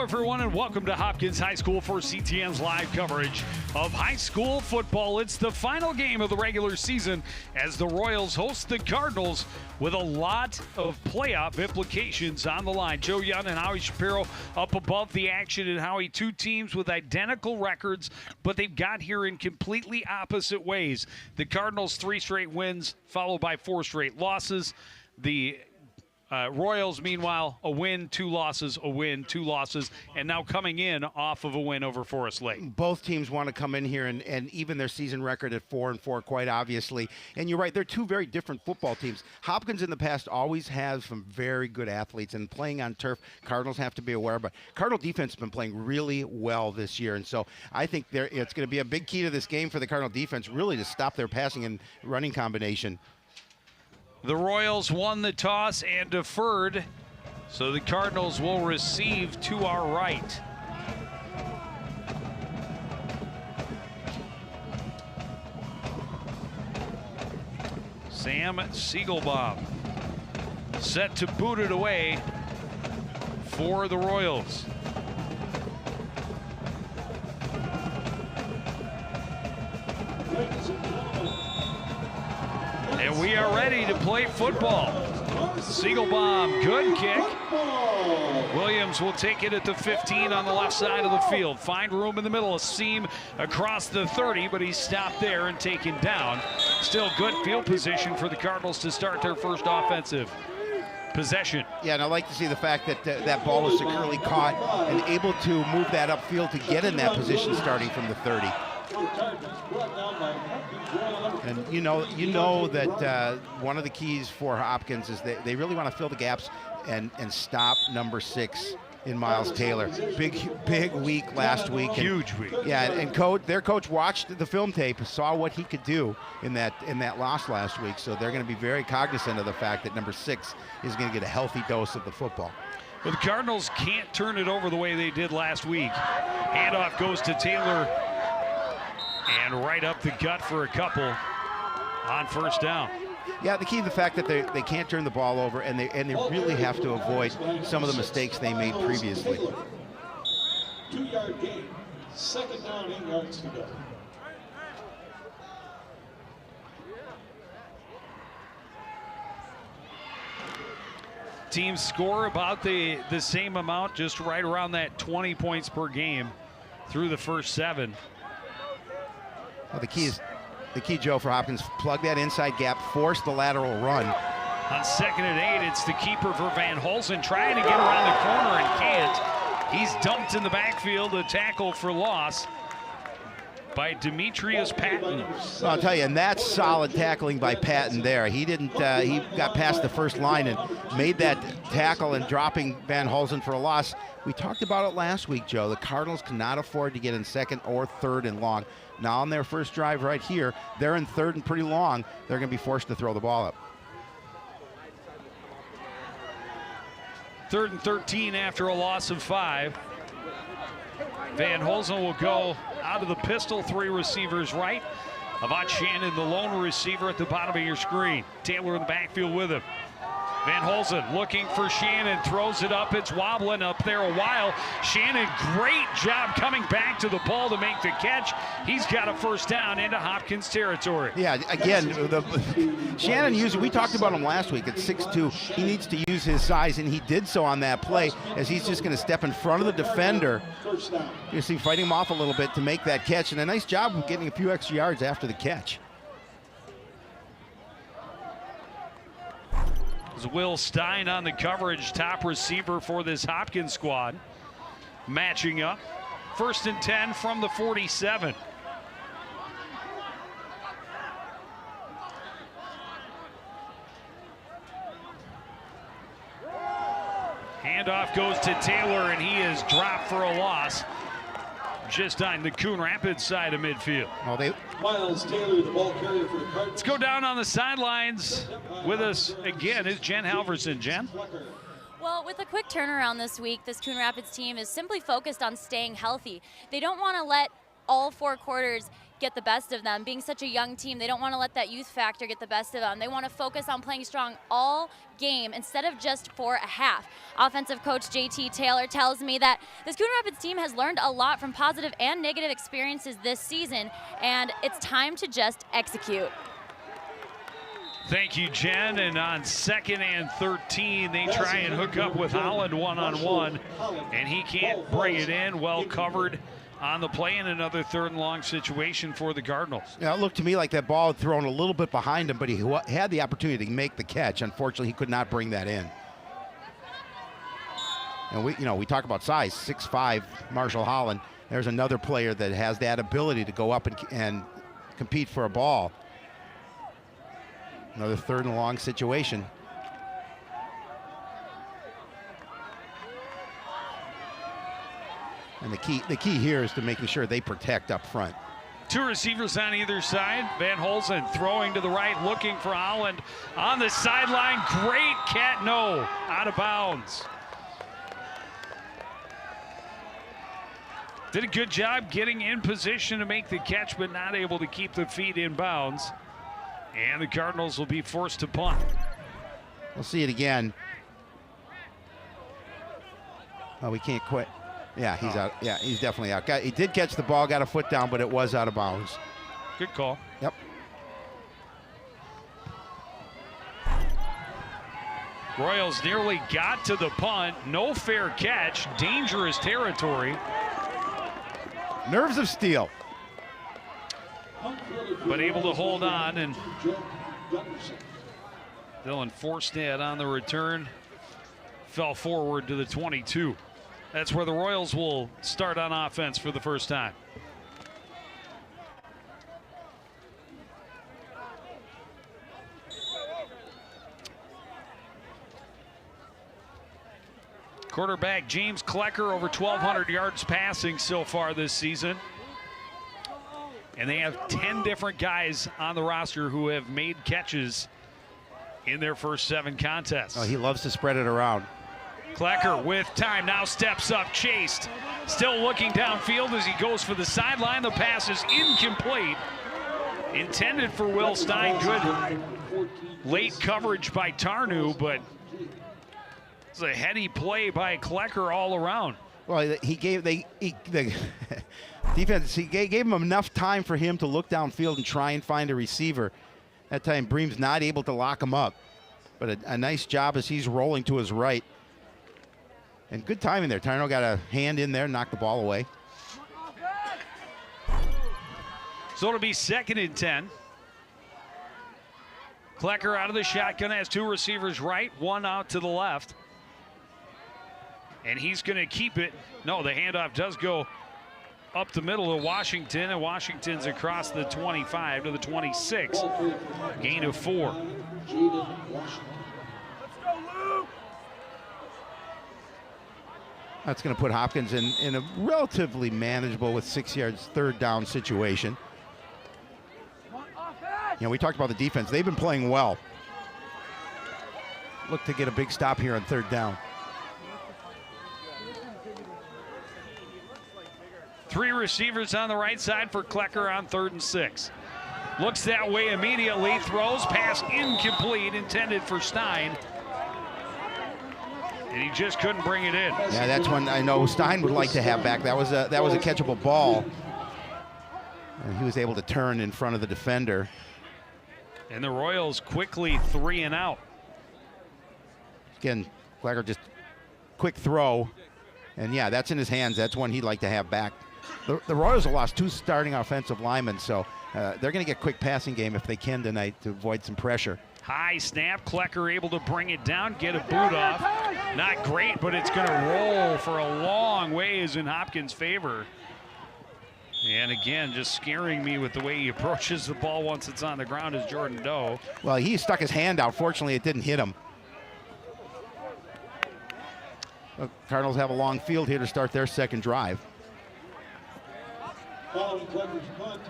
everyone, and welcome to Hopkins High School for CTN's live coverage of high school football. It's the final game of the regular season as the Royals host the Cardinals with a lot of playoff implications on the line. Joe Young and Howie Shapiro up above the action, and Howie, two teams with identical records, but they've got here in completely opposite ways. The Cardinals 3 straight wins followed by 4 straight losses. The Royals, meanwhile, a win, 2 losses, a win, 2 losses, and now coming in off of a win over Forest Lake. Both teams want to come in here and even their season record at 4-4, quite obviously. And you're right, they're two very different football teams. Hopkins in the past always has some very good athletes, and playing on turf, Cardinals have to be aware. But Cardinal defense has been playing really well this year, and so I think it's going to be a big key to this game for the Cardinal defense, really to stop their passing and running combination. The Royals won the toss and deferred, so the Cardinals will receive to our right. Sam Siegelbaum set to boot it away for the Royals. And we are ready to play football. Siegelbaum, good kick. Williams will take it at the 15 on the left side of the field. Find room in the middle, a seam across the 30, but he's stopped there and taken down. Still good field position for the Cardinals to start their first offensive possession. Yeah, and I like to see the fact that that ball was securely caught and able to move that upfield to get in that position starting from the 30. And you know that one of the keys for Hopkins is they really want to fill the gaps and stop number 6 in Miles Taylor. Big week last week. Huge week. Yeah, and their coach watched the film tape, saw what he could do in that loss last week. So they're going to be very cognizant of the fact that number 6 is going to get a healthy dose of the football. Well, the Cardinals can't turn it over the way they did last week. Handoff goes to Taylor. And right up the gut for a couple on first down. Yeah, the key to the fact that they can't turn the ball over, and they really have to avoid some of the mistakes they made previously. 2-yard gain, second down, 8 yards to go. Teams score about the same amount, just right around that 20 points per game through the first 7. Well, the key, Joe, for Hopkins, plug that inside gap, force the lateral run. On 2nd and 8, it's the keeper for Van Holzen trying to get around the corner and can't. He's dumped in the backfield, a tackle for loss by Demetrius Patton. Well, I'll tell you, and that's solid tackling by Patton there. He didn't. He got past the first line and made that tackle and dropping Van Holzen for a loss. We talked about it last week, Joe. The Cardinals cannot afford to get in 2nd or 3rd and long. Now on their first drive right here, they're in 3rd and pretty long. They're going to be forced to throw the ball up. 3rd and 13 after a loss of 5. Van Holzen will go out of the pistol, 3 receivers right. Avant Shannon, the lone receiver at the bottom of your screen. Taylor in the backfield with him. Van Holzen looking for Shannon, throws it up. It's wobbling up there a while. Shannon, great job coming back to the ball to make the catch. He's got a first down into Hopkins territory. Yeah, again, Shannon we talked about him last week at 6'2". He needs to use his size, and he did so on that play as he's just going to step in front of the defender. You see, fighting him off a little bit to make that catch, and a nice job of getting a few extra yards after the catch. Will Stein on the coverage, top receiver for this Hopkins squad. Matching up. 1st and 10 from the 47. Handoff goes to Taylor, and he is dropped for a loss just on the Coon Rapids side of midfield. Miles Taylor, the ball carrier for the Cardinals. Let's go down on the sidelines. With us again is Jen Halverson. Jen? Well, with a quick turnaround this week, this Coon Rapids team is simply focused on staying healthy. They don't want to let all 4 quarters get the best of them. Being such a young team, they don't want to let that youth factor get the best of them. They want to focus on playing strong all game instead of just for a half. Offensive coach JT Taylor tells me that this Coon Rapids team has learned a lot from positive and negative experiences this season, and it's time to just execute. Thank you, Jen. And on 2nd and 13, they try and hook up with Holland one-on-one, and he can't bring it in. Well covered on the play, and another 3rd and long situation for the Cardinals. Yeah, it looked to me like that ball had thrown a little bit behind him, but he had the opportunity to make the catch. Unfortunately, he could not bring that in. And we talk about size, 6'5", Marshall Holland. There's another player that has that ability to go up and compete for a ball. Another 3rd and long situation. And the key here is to making sure they protect up front. 2 receivers on either side. Van Holzen throwing to the right, looking for Holland on the sideline. Great cat, no, out of bounds. Did a good job getting in position to make the catch, but not able to keep the feet in bounds. And the Cardinals will be forced to punt. We'll see it again. Oh, we can't quit. Yeah, he's out. Yeah, he's definitely out. He did catch the ball, got a foot down, but it was out of bounds. Good call. Yep. Royals nearly got to the punt. No fair catch. Dangerous territory. Nerves of steel. But able to hold on, and Dylan Forstad on the return fell forward to the 22. That's where the Royals will start on offense for the first time. Quarterback James Klecker over 1,200 yards passing so far this season. And they have 10 different guys on the roster who have made catches in their first 7 contests. Oh, he loves to spread it around. Klecker with time, now steps up, chased. Still looking downfield as he goes for the sideline. The pass is incomplete. Intended for Will Stein. Good late coverage by Tarnu, but it's a heady play by Klecker all around. Well, he gave the defense. He gave him enough time for him to look downfield and try and find a receiver. That time, Bream's not able to lock him up, but a nice job as he's rolling to his right. And good timing there. Tarno got a hand in there, knocked the ball away. So it'll be 2nd and 10. Klecker out of the shotgun, has 2 receivers right, 1 out to the left. And he's going to keep it. No, the handoff does go up the middle to Washington, and Washington's across the 25 to the 26. Gain of 4. That's going to put Hopkins in a relatively manageable, with 6 yards, 3rd down situation. We talked about the defense. They've been playing well. Look to get a big stop here on 3rd down. 3 receivers on the right side for Klecker on 3rd and 6. Looks that way immediately, throws, pass incomplete, intended for Stein. And he just couldn't bring it in. Yeah, that's when I know Stein would like to have back. That was a catchable ball. And he was able to turn in front of the defender. And the Royals quickly 3 and out. Again, Klecker just quick throw. And yeah, that's in his hands. That's one he'd like to have back. The Royals have lost 2 starting offensive linemen, so they're going to get quick passing game if they can tonight to avoid some pressure. High snap, Klecker able to bring it down, get a boot off. Not great, but it's going to roll for a long ways in Hopkins' favor. And again, just scaring me with the way he approaches the ball once it's on the ground is Jordan Doe. Well, he stuck his hand out. Fortunately, it didn't hit him. The Cardinals have a long field here to start their 2nd drive. Following Klecker's punt,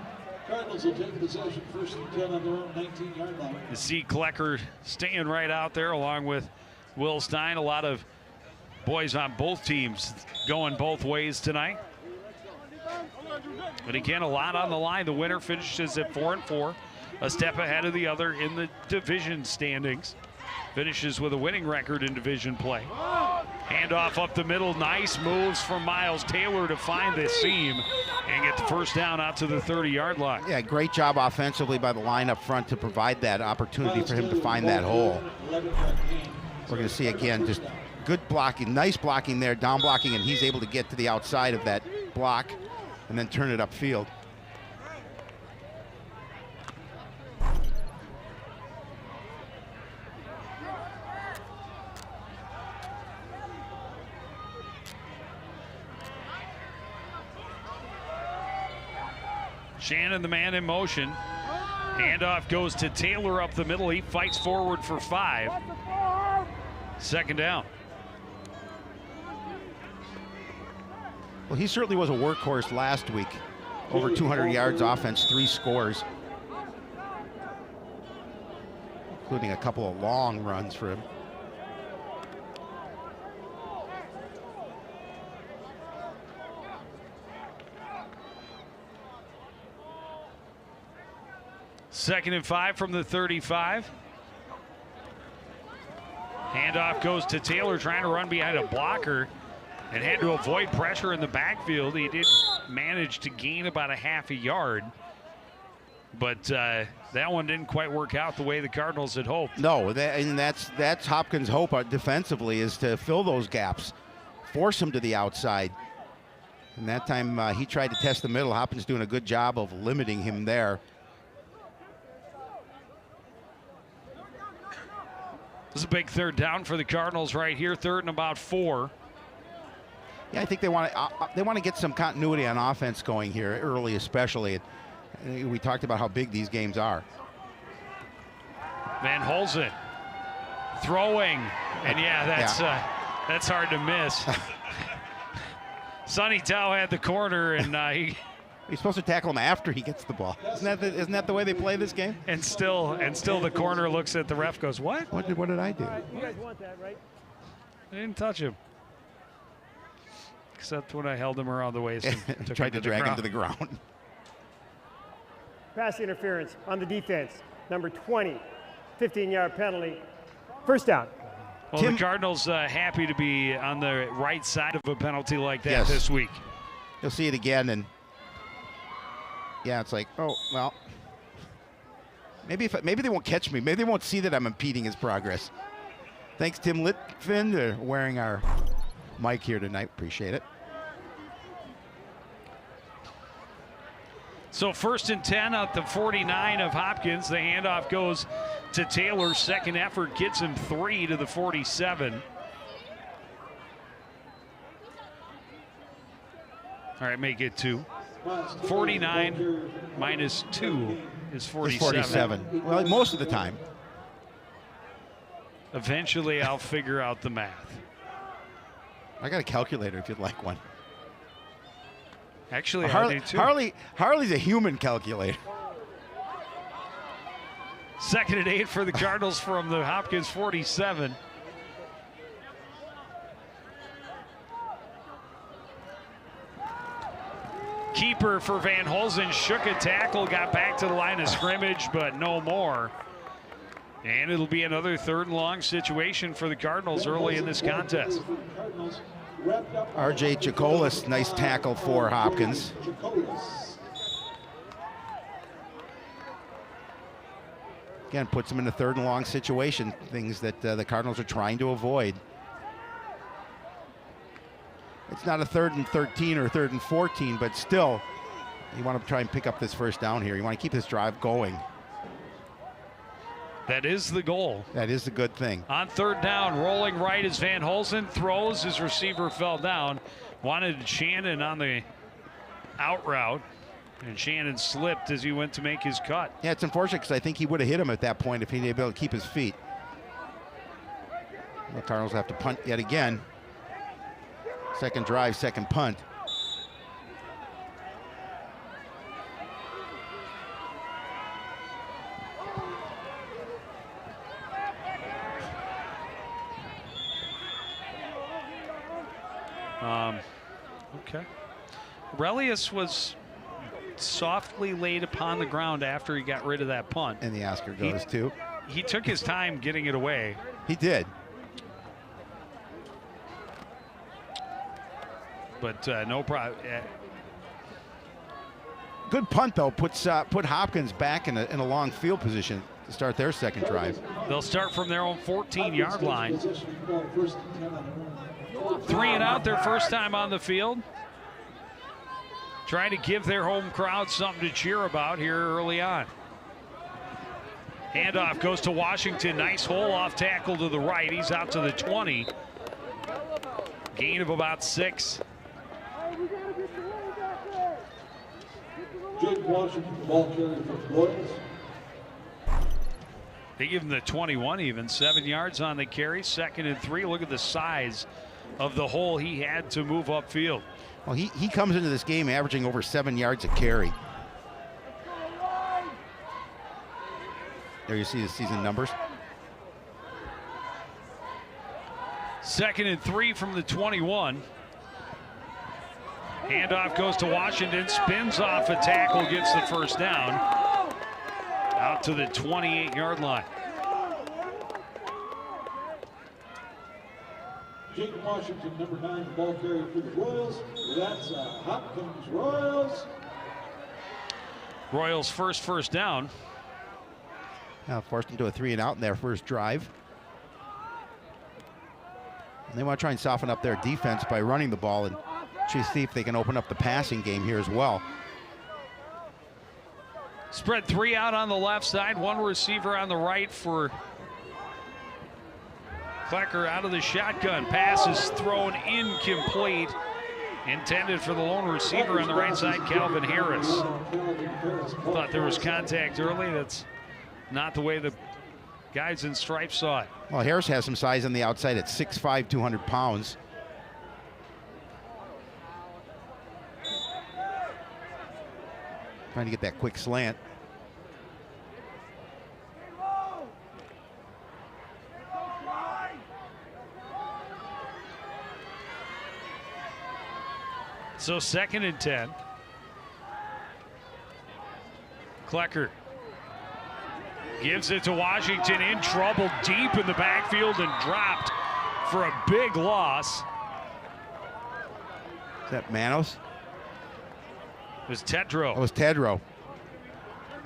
Cardinals will take possession 1st and 10 on their own 19-yard line. You see Klecker staying right out there along with Will Stein. A lot of boys on both teams going both ways tonight. But again, a lot on the line. The winner finishes at 4-4, a step ahead of the other in the division standings. Finishes with a winning record in division play. Handoff up the middle. Nice moves from Miles Taylor to find the seam and get the first down out to the 30-yard line. Yeah, great job offensively by the line up front to provide that opportunity for him to find that hole. We're going to see again just good blocking, nice blocking there, down blocking, and he's able to get to the outside of that block and then turn it upfield. Shannon, the man in motion. Handoff goes to Taylor up the middle. He fights forward for 5. Second down. Well, he certainly was a workhorse last week. Over 200 yards offense, 3 scores, including a couple of long runs for him. Second and 5 from the 35. Handoff goes to Taylor, trying to run behind a blocker and had to avoid pressure in the backfield. He did manage to gain about a half a yard, but that one didn't quite work out the way the Cardinals had hoped. No, and that's Hopkins' hope defensively, is to fill those gaps, force him to the outside. And that time he tried to test the middle. Hopkins doing a good job of limiting him there. This is a big third down for the Cardinals right here. 3rd and about 4. Yeah, I think they want to get some continuity on offense going here early, especially. We talked about how big these games are. Van Holzen throwing, and yeah, that's hard to miss. Sonny Tao had the corner, and He's supposed to tackle him after he gets the ball. Isn't that the way they play this game? And still the corner looks at the ref, goes, "What? What did I do?" You guys want that, right? I didn't touch him, except when I held him around the waist and Tried to drag him to the ground. Pass interference on the defense. Number 20, 15-yard penalty. First down. Well, the Cardinals happy to be on the right side of a penalty like that this week. You'll see it again, and yeah, it's like, oh, well, maybe they won't catch me. Maybe they won't see that I'm impeding his progress. Thanks, Tim Litfin, for wearing our mic here tonight. Appreciate it. So 1st and 10 at the 49 of Hopkins. The handoff goes to Taylor. Second effort gets him 3 to the 47. All right, make it 2. 49 minus 2 is 47. It's 47. Well, most of the time. Eventually, I'll figure out the math. I got a calculator if you'd like one. Actually, I do too. Harley's a human calculator. 2nd and 8 for the Cardinals from the Hopkins 47. Keeper for Van Holzen shook a tackle, got back to the line of scrimmage, but no more. And it'll be another 3rd and long situation for the Cardinals early in this contest. R.J. Chacolas, nice tackle for Hopkins. Again, puts him in a 3rd and long situation, things that the Cardinals are trying to avoid. It's not a 3rd and 13 or 3rd and 14, but still, you want to try and pick up this first down here. You want to keep this drive going. That is the goal. That is the good thing. On 3rd down, rolling right as Van Holzen throws. His receiver fell down. Wanted Shannon on the out route, and Shannon slipped as he went to make his cut. Yeah, it's unfortunate because I think he would have hit him at that point if he'd been able to keep his feet. The Cardinals have to punt yet again. Second drive, second punt. Okay. Relius was softly laid upon the ground after he got rid of that punt. And the Oscar goes too. He took his time getting it away. He did. But no problem. Good punt though. Put Hopkins back in a long field position to start their second drive. They'll start from their own 14-yard line. 3 and out, their first time on the field. Trying to give their home crowd something to cheer about here early on. Handoff goes to Washington. Nice hole off tackle to the right. He's out to the 20. Gain of about 6. Jake Washington, ball carrier for the Royals. They give him the 21 even. 7 yards on the carry. 2nd and 3. Look at the size of the hole he had to move upfield. Well, he comes into this game averaging over 7 yards a carry. There you see the season numbers. 2nd and 3 from the 21. Handoff goes to Washington, spins off a tackle, gets the first down. Out to the 28-yard line. Jake Washington, number 9, ball carrier for the Royals. That's Hopkins Royals. Royals' first down. Now forced into a 3 and out in their first drive. And they want to try and soften up their defense by running the ball and see if they can open up the passing game here as well. Spread 3 out on the left side, 1 receiver on the right for Klecker out of the shotgun. Pass is thrown incomplete. Intended for the lone receiver on the right side, Calvin Harris. Thought there was contact early. That's not the way the guys in stripes saw it. Well, Harris has some size on the outside at 6'5", 200 pounds. Trying to get that quick slant. So 2nd and 10. Klecker gives it to Washington, in trouble deep in the backfield and dropped for a big loss. Is that Manos? It was Tedrow. It was Tedrow.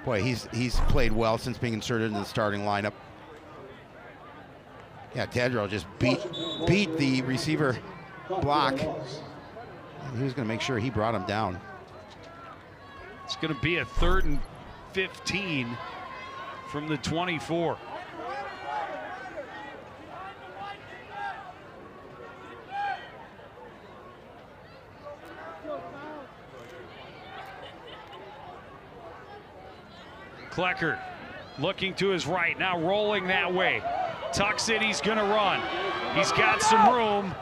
Boy, he's played well since being inserted into the starting lineup. Yeah, Tedrow just beat the receiver block. And he was going to make sure he brought him down. It's going to be a 3rd and 15 from the 24. Klecker looking to his right, now rolling that way. Tucks it, he's gonna run. He's got some room,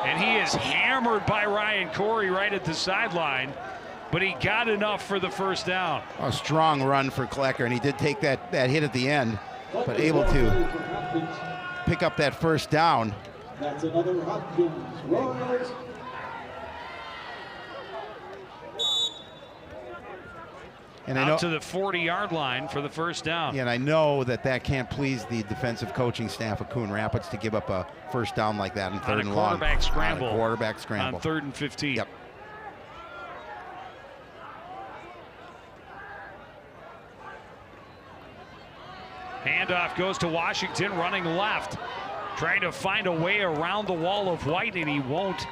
and he is hammered by Ryan Corey right at the sideline, but he got enough for the first down. A strong run for Klecker, and he did take that hit at the end, but able to pick up that first down. That's another Hopkins Royals. And out to the 40-yard line for the first down. Yeah, and I know that can't please the defensive coaching staff of Coon Rapids to give up a first down like that in 3rd and long. Scramble. On a quarterback scramble. On 3rd and 15. Yep. Handoff goes to Washington, running left, trying to find a way around the wall of white, and he won't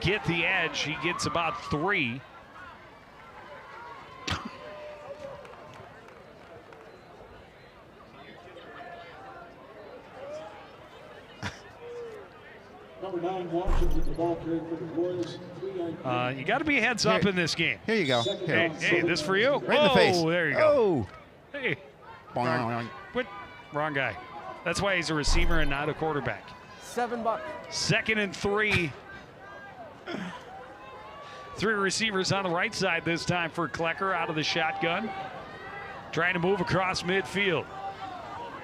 get the edge. He gets about 3. Number 9, Washington, the ball carrier for the Royals. You got to be heads up in this game. Here you go. Here. Hey, this for you? Right in the face. Oh, there you go. Oh. Hey. What? Wrong guy. That's why he's a receiver and not a quarterback. $7. 2nd and 3. 3 receivers on the right side this time for Klecker out of the shotgun. Trying to move across midfield.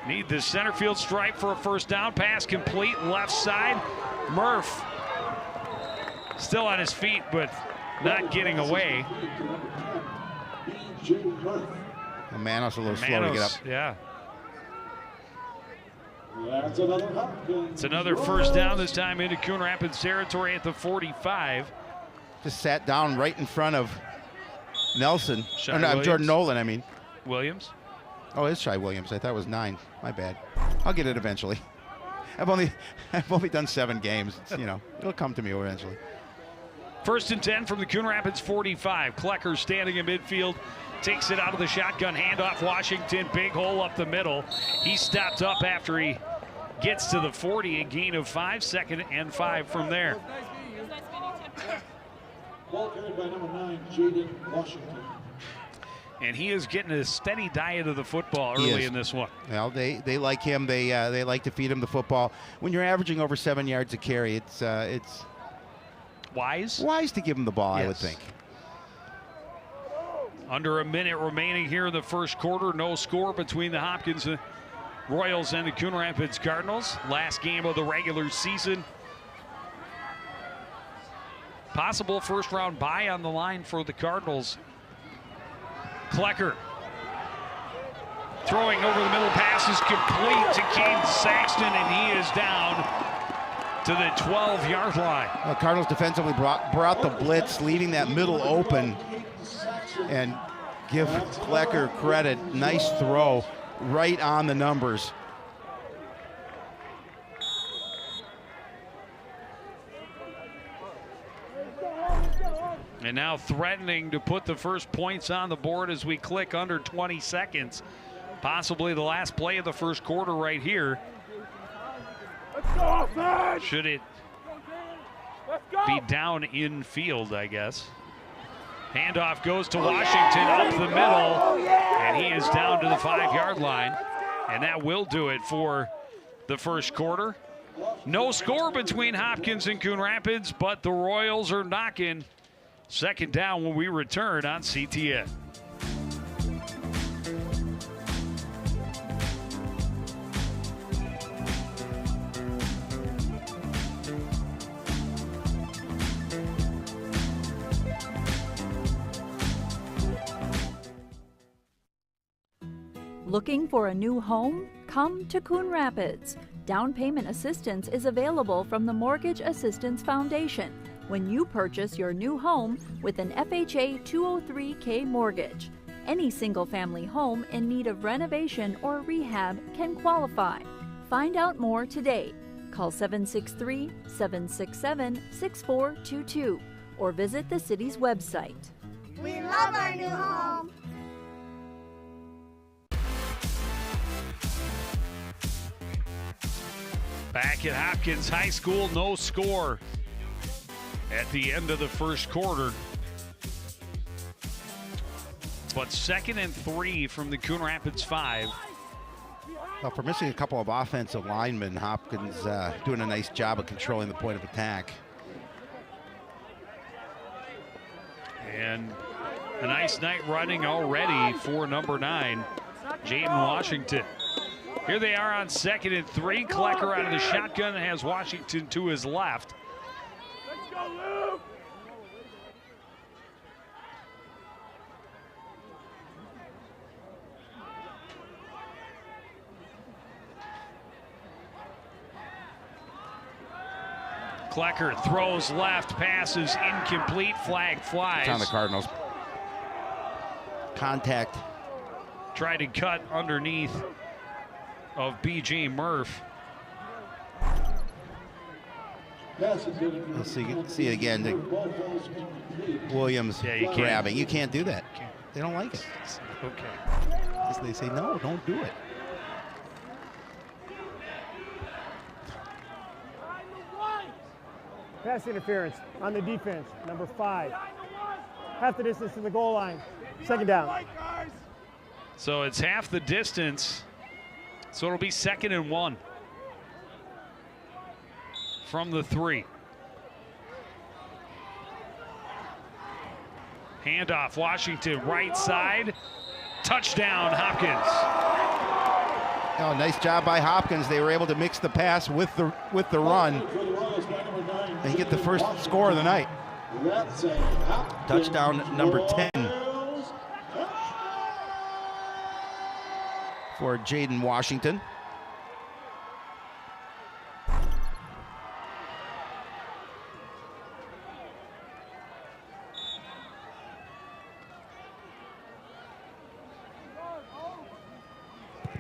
Need the center field stripe for a first down. Pass complete, left side. Murph Still on his feet, but not getting away. Manos a little slow to get up. Yeah. That's another Hopkins. It's another first down, this time into Coon Rapids territory at the 45. Just sat down right in front of Nelson. Shai Or no, Williams. Jordan Nolan, I mean. Williams. Oh, it's Shai Williams. I thought it was 9. My bad. I'll get it eventually. I've only done 7 games. It's, you know, it'll come to me eventually. First and 10 from the Coon Rapids 45. Klecker standing in midfield. Takes it out of the shotgun, handoff Washington, big hole up the middle. He stopped up after he gets to the 40, a gain of 5, 2nd and 5 from there. Ball carried by number 9, Jaden Washington. And he is getting a steady diet of the football early in this one. Well, they like him. They like to feed him the football. When you're averaging over 7 yards a carry, it's wise to give him the ball, yes. I would think. Under a minute remaining here in the first quarter. No score between the Hopkins Royals and the Coon Rapids Cardinals. Last game of the regular season. Possible first round bye on the line for the Cardinals. Klecker throwing over the middle, pass is complete to Kane Saxton, and he is down to the 12-yard line. Well, Cardinals defensively brought the blitz, leaving that middle open. And give Klecker credit. Nice throw right on the numbers. And now threatening to put the first points on the board as we click under 20 seconds. Possibly the last play of the first quarter right here. Should it be down in field, I guess. Handoff goes to Washington up the middle, and he is down to the 5-yard line. And that will do it for the first quarter. No score between Hopkins and Coon Rapids, but the Royals are knocking. Second down when we return on CTN. Looking for a new home? Come to Coon Rapids. Down payment assistance is available from the Mortgage Assistance Foundation when you purchase your new home with an FHA 203K mortgage. Any single-family home in need of renovation or rehab can qualify. Find out more today. Call 763-767-6422 or visit the city's website. We love our new home. Back at Hopkins High School, no score at the end of the first quarter. But 2nd and 3 from the Coon Rapids 5. Well, for missing a couple of offensive linemen, Hopkins doing a nice job of controlling the point of attack. And a nice night running already for number 9, Jaden Washington. Here they are on 2nd and 3. Klecker out of the shotgun has Washington to his left. Let's go, Luke! Klecker throws left, passes incomplete, flag flies. It's on the Cardinals. Contact. Tried to cut underneath of B.J. Murph. Let's see it again. Williams grabbing. You can't do that. They don't like it. Okay. They say, no, don't do it. Pass interference on the defense, number 5. Half the distance to the goal line. Second down. So it's half the distance. So it'll be 2nd and 1 from the 3. Handoff, Washington, right side. Touchdown, Hopkins. Oh, nice job by Hopkins. They were able to mix the pass with the run. For the Royals by number And he get the first score of the night. That's a Hopkins Touchdown number 10 Royals. for Jaden Washington.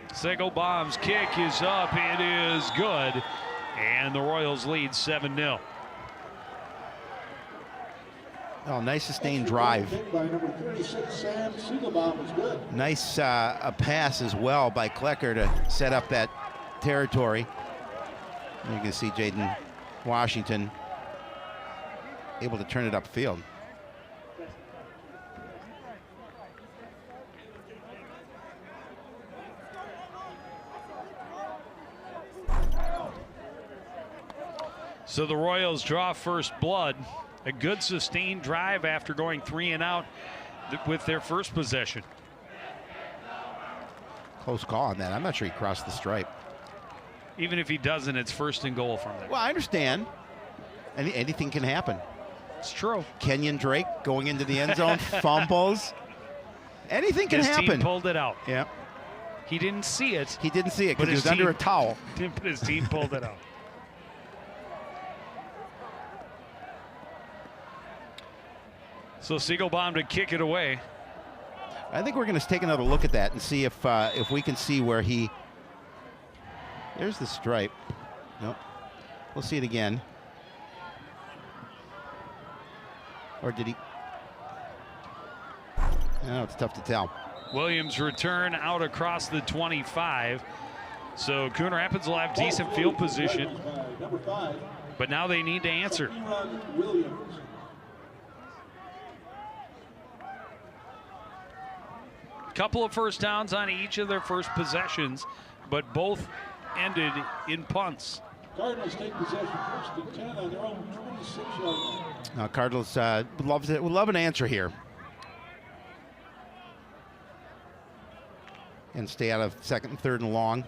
Segelbaum's kick is up. It is good. And the Royals lead 7-0. Oh, nice sustained drive. By number 36, Sam Siegelbaum is good. Nice a pass as well by Klecker to set up that territory. And you can see Jaden Washington able to turn it upfield. So the Royals draw first blood. A good sustained drive after going 3 and out with their first possession. Close call on that. I'm not sure he crossed the stripe. Even if he doesn't, it's 1st and goal from there. Well, I understand. Anything can happen. It's true. Kenyon Drake going into the end zone, fumbles. Anything can His happen. team pulled it out. Yeah. He didn't see it. He didn't see it because But he his was under a team- towel. But his team pulled it out. So Siegelbaum to kick it away. I think we're going to take another look at that and see if we can see where he. There's the stripe. Nope. We'll see it again. Or did he? No, it's tough to tell. Williams return out across the 25. So Coon Rapids will have decent field position, Number 5, but now they need to answer. Erod Williams. Couple of first downs on each of their first possessions, but both ended in punts. Cardinals take possession 1st and 10 on their own 26-yard line. Cardinals would love an answer here. And stay out of 2nd and 3rd and long.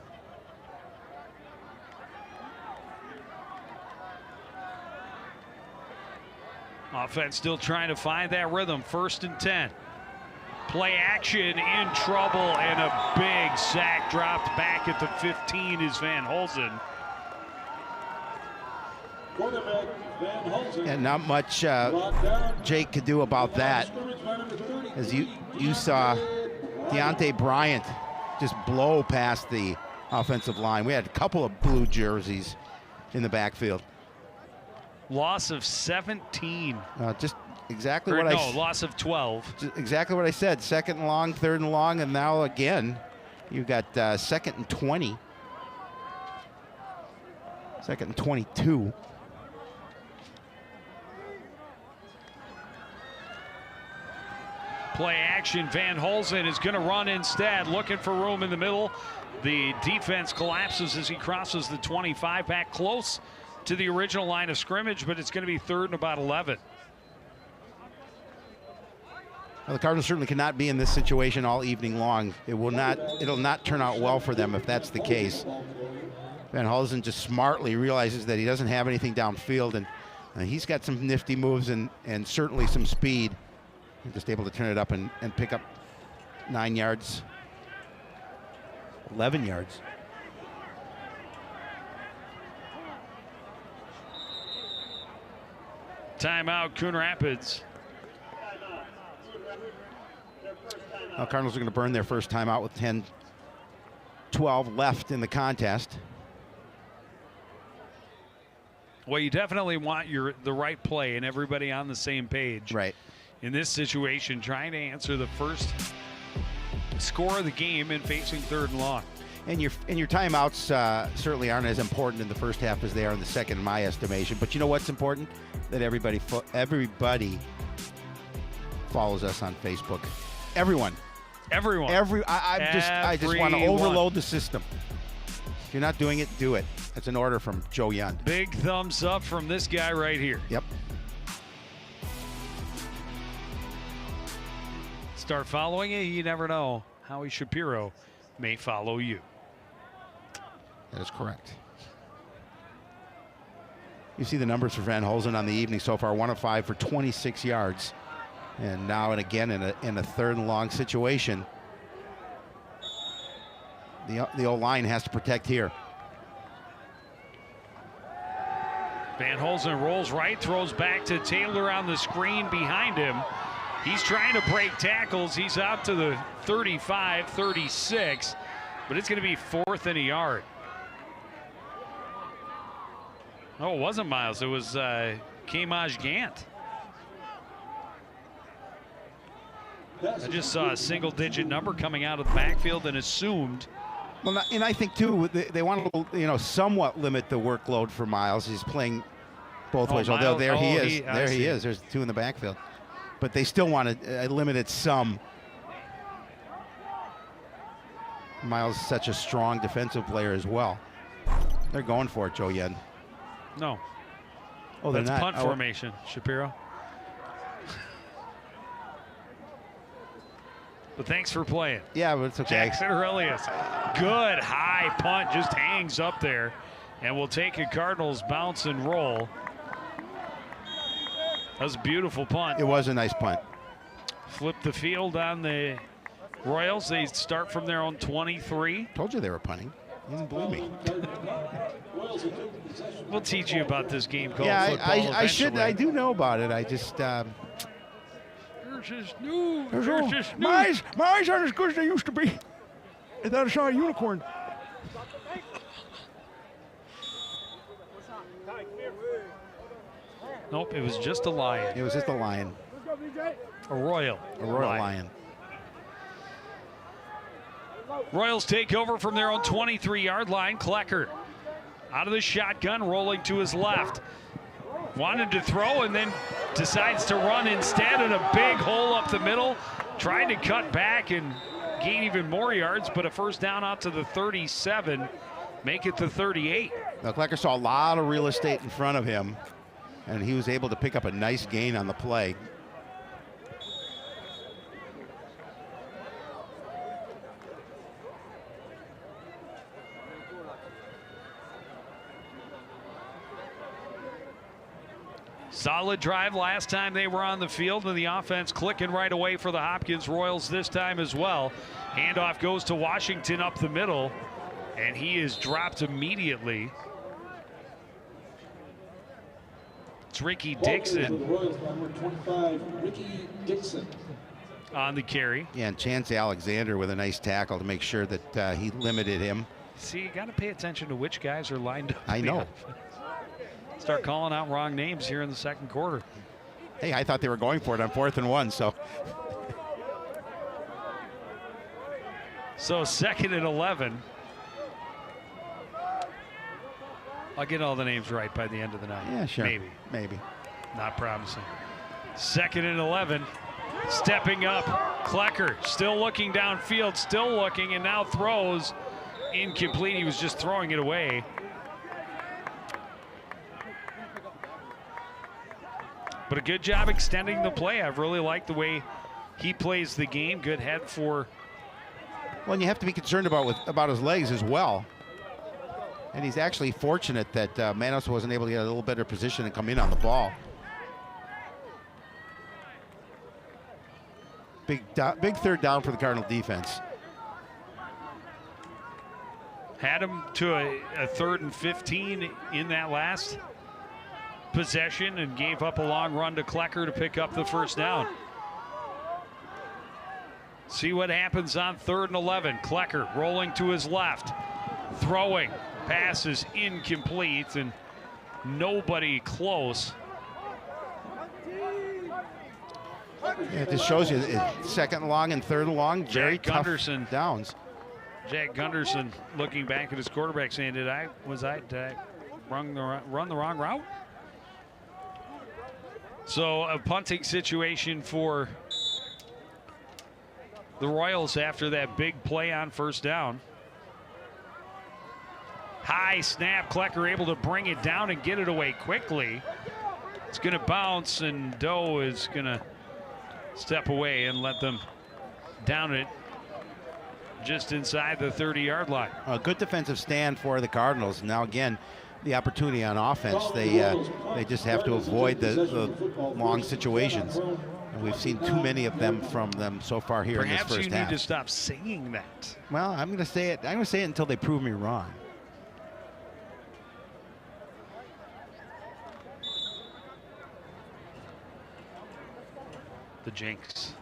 Offense still trying to find that rhythm. 1st and 10. Play action, in trouble, and a big sack dropped back at the 15 is Van Holzen. Quarterback Van Holzen. And not much Brought down. Jake could do about that. Scrimmage by number 30. As you saw Deontay Bryant just blow past the offensive line. We had a couple of blue jerseys in the backfield. Loss of 17. Just exactly Or what no, loss of 12. exactly what I said. 2nd and long, 3rd and long, and now again, you've got 2nd and 20. 2nd and 22. Play action. Van Holzen is going to run instead, looking for room in the middle. The defense collapses as he crosses the 25, back close to the original line of scrimmage, but it's going to be 3rd and about 11. Well, the Cardinals certainly cannot be in this situation all evening long. It'll not turn out well for them if that's the case. Van Holzen just smartly realizes that he doesn't have anything downfield, and he's got some nifty moves and certainly some speed. He's just able to turn it up and pick up 9 yards, 11 yards. Timeout, Coon Rapids. Now Cardinals are going to burn their first timeout with 10-12 left in the contest. Well, you definitely want the right play and everybody on the same page. Right. In this situation, trying to answer the first score of the game and facing 3rd and long. And your timeouts certainly aren't as important in the first half as they are in the second, in my estimation. But you know what's important? That everybody follows us on Facebook. Everyone. Everyone. I just want to overload the system. If you're not doing it, do it. That's an order from Joe Yund. Big thumbs up from this guy right here. Yep. Start following it. You never know. Howie Shapiro may follow you. That is correct. You see the numbers for Van Holzen on the evening so far, 1 of 5 for 26 yards. And now and again in a third and long situation. The O-line has to protect here. Van Holzen rolls right, throws back to Taylor on the screen behind him. He's trying to break tackles. He's out to the 35, 36, but it's going to be 4th and a yard. No, it wasn't Miles. It was Kamaj Gant. I just saw a single-digit number coming out of the backfield and assumed. Well, and I think too they want to, somewhat limit the workload for Miles. He's playing both ways. Miles, although he is. There's 2 in the backfield, but they still want to limit it some. Miles is such a strong defensive player as well. They're going for it, Joe Yen. No. Oh, they're that's not. punt formation, Shapiro. But thanks for playing. Yeah, but it's okay. Jackson Aurelius. Good high punt, just hangs up there. And we'll take a Cardinals bounce and roll. That was a beautiful punt. It was a nice punt. Flip the field on the Royals. They start from their own 23. Told you they were punting. You didn't believe me. We'll teach you about this game called Yeah, football I should. eventually. I do know about it. I just. There's this new. My eyes aren't as good as they used to be. I thought I saw a unicorn. Nope, it was just a lion. It was just a lion. A royal. A royal lion. Royals take over from their own 23-yard line. Klecker out of the shotgun, rolling to his left. Wanted to throw and then decides to run instead in a big hole up the middle. Tried to cut back and gain even more yards, but a first down out to the 37. Make it the 38. Now, Klecker saw a lot of real estate in front of him, and he was able to pick up a nice gain on the play. Solid drive last time they were on the field, and the offense clicking right away for the Hopkins Royals this time as well. Handoff goes to Washington up the middle, and he is dropped immediately. It's Ricky Dixon on the carry. Yeah, and Chance Alexander with a nice tackle to make sure that he limited him. See, you got to pay attention to which guys are lined up. I know. Start calling out wrong names here in the second quarter. Hey, I thought they were going for it on 4th and 1, so. So 2nd and 11. I'll get all the names right by the end of the night. Yeah, sure. Maybe. Not promising. 2nd and 11. Stepping up. Klecker still looking downfield, still looking, and now throws incomplete. He was just throwing it away. But a good job extending the play. I've really liked the way he plays the game. Good head for. Well, and you have to be concerned about his legs as well. And he's actually fortunate that Manos wasn't able to get a little better position and come in on the ball. Big 3rd down for the Cardinal defense. Had him to a 3rd and 15 in that last possession and gave up a long run to Klecker to pick up the first down. See what happens on 3rd and 11. Klecker rolling to his left, throwing, pass is incomplete and nobody close. Yeah, it just shows you 2nd and long and 3rd and long, very tough downs. Jack Gunderson looking back at his quarterback saying, did I run the wrong route? So a punting situation for the Royals after that big play on first down. High snap, Klecker able to bring it down and get it away quickly. It's going to bounce, and Doe is going to step away and let them down it just inside the 30-yard line. A good defensive stand for the Cardinals. Now again, the opportunity on offense. They just have to avoid the long situations. And we've seen too many of them from them so far here in this first half. Perhaps you need to stop saying that. Well, I'm going to say it. I'm going to say it until they prove me wrong. The jinx.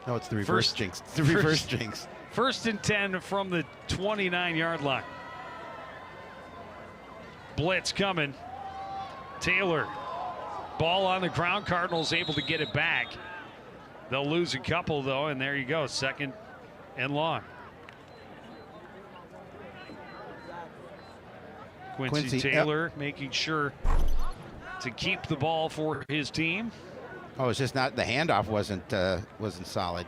No, it's the reverse jinx. It's the reverse jinx. 1st and 10 from the 29-yard line. Blitz coming. Taylor. Ball on the ground. Cardinals able to get it back. They'll lose a couple, though, and there you go. 2nd and long. Quincy Taylor making sure to keep the ball for his team. Oh, it's just not, the handoff wasn't solid.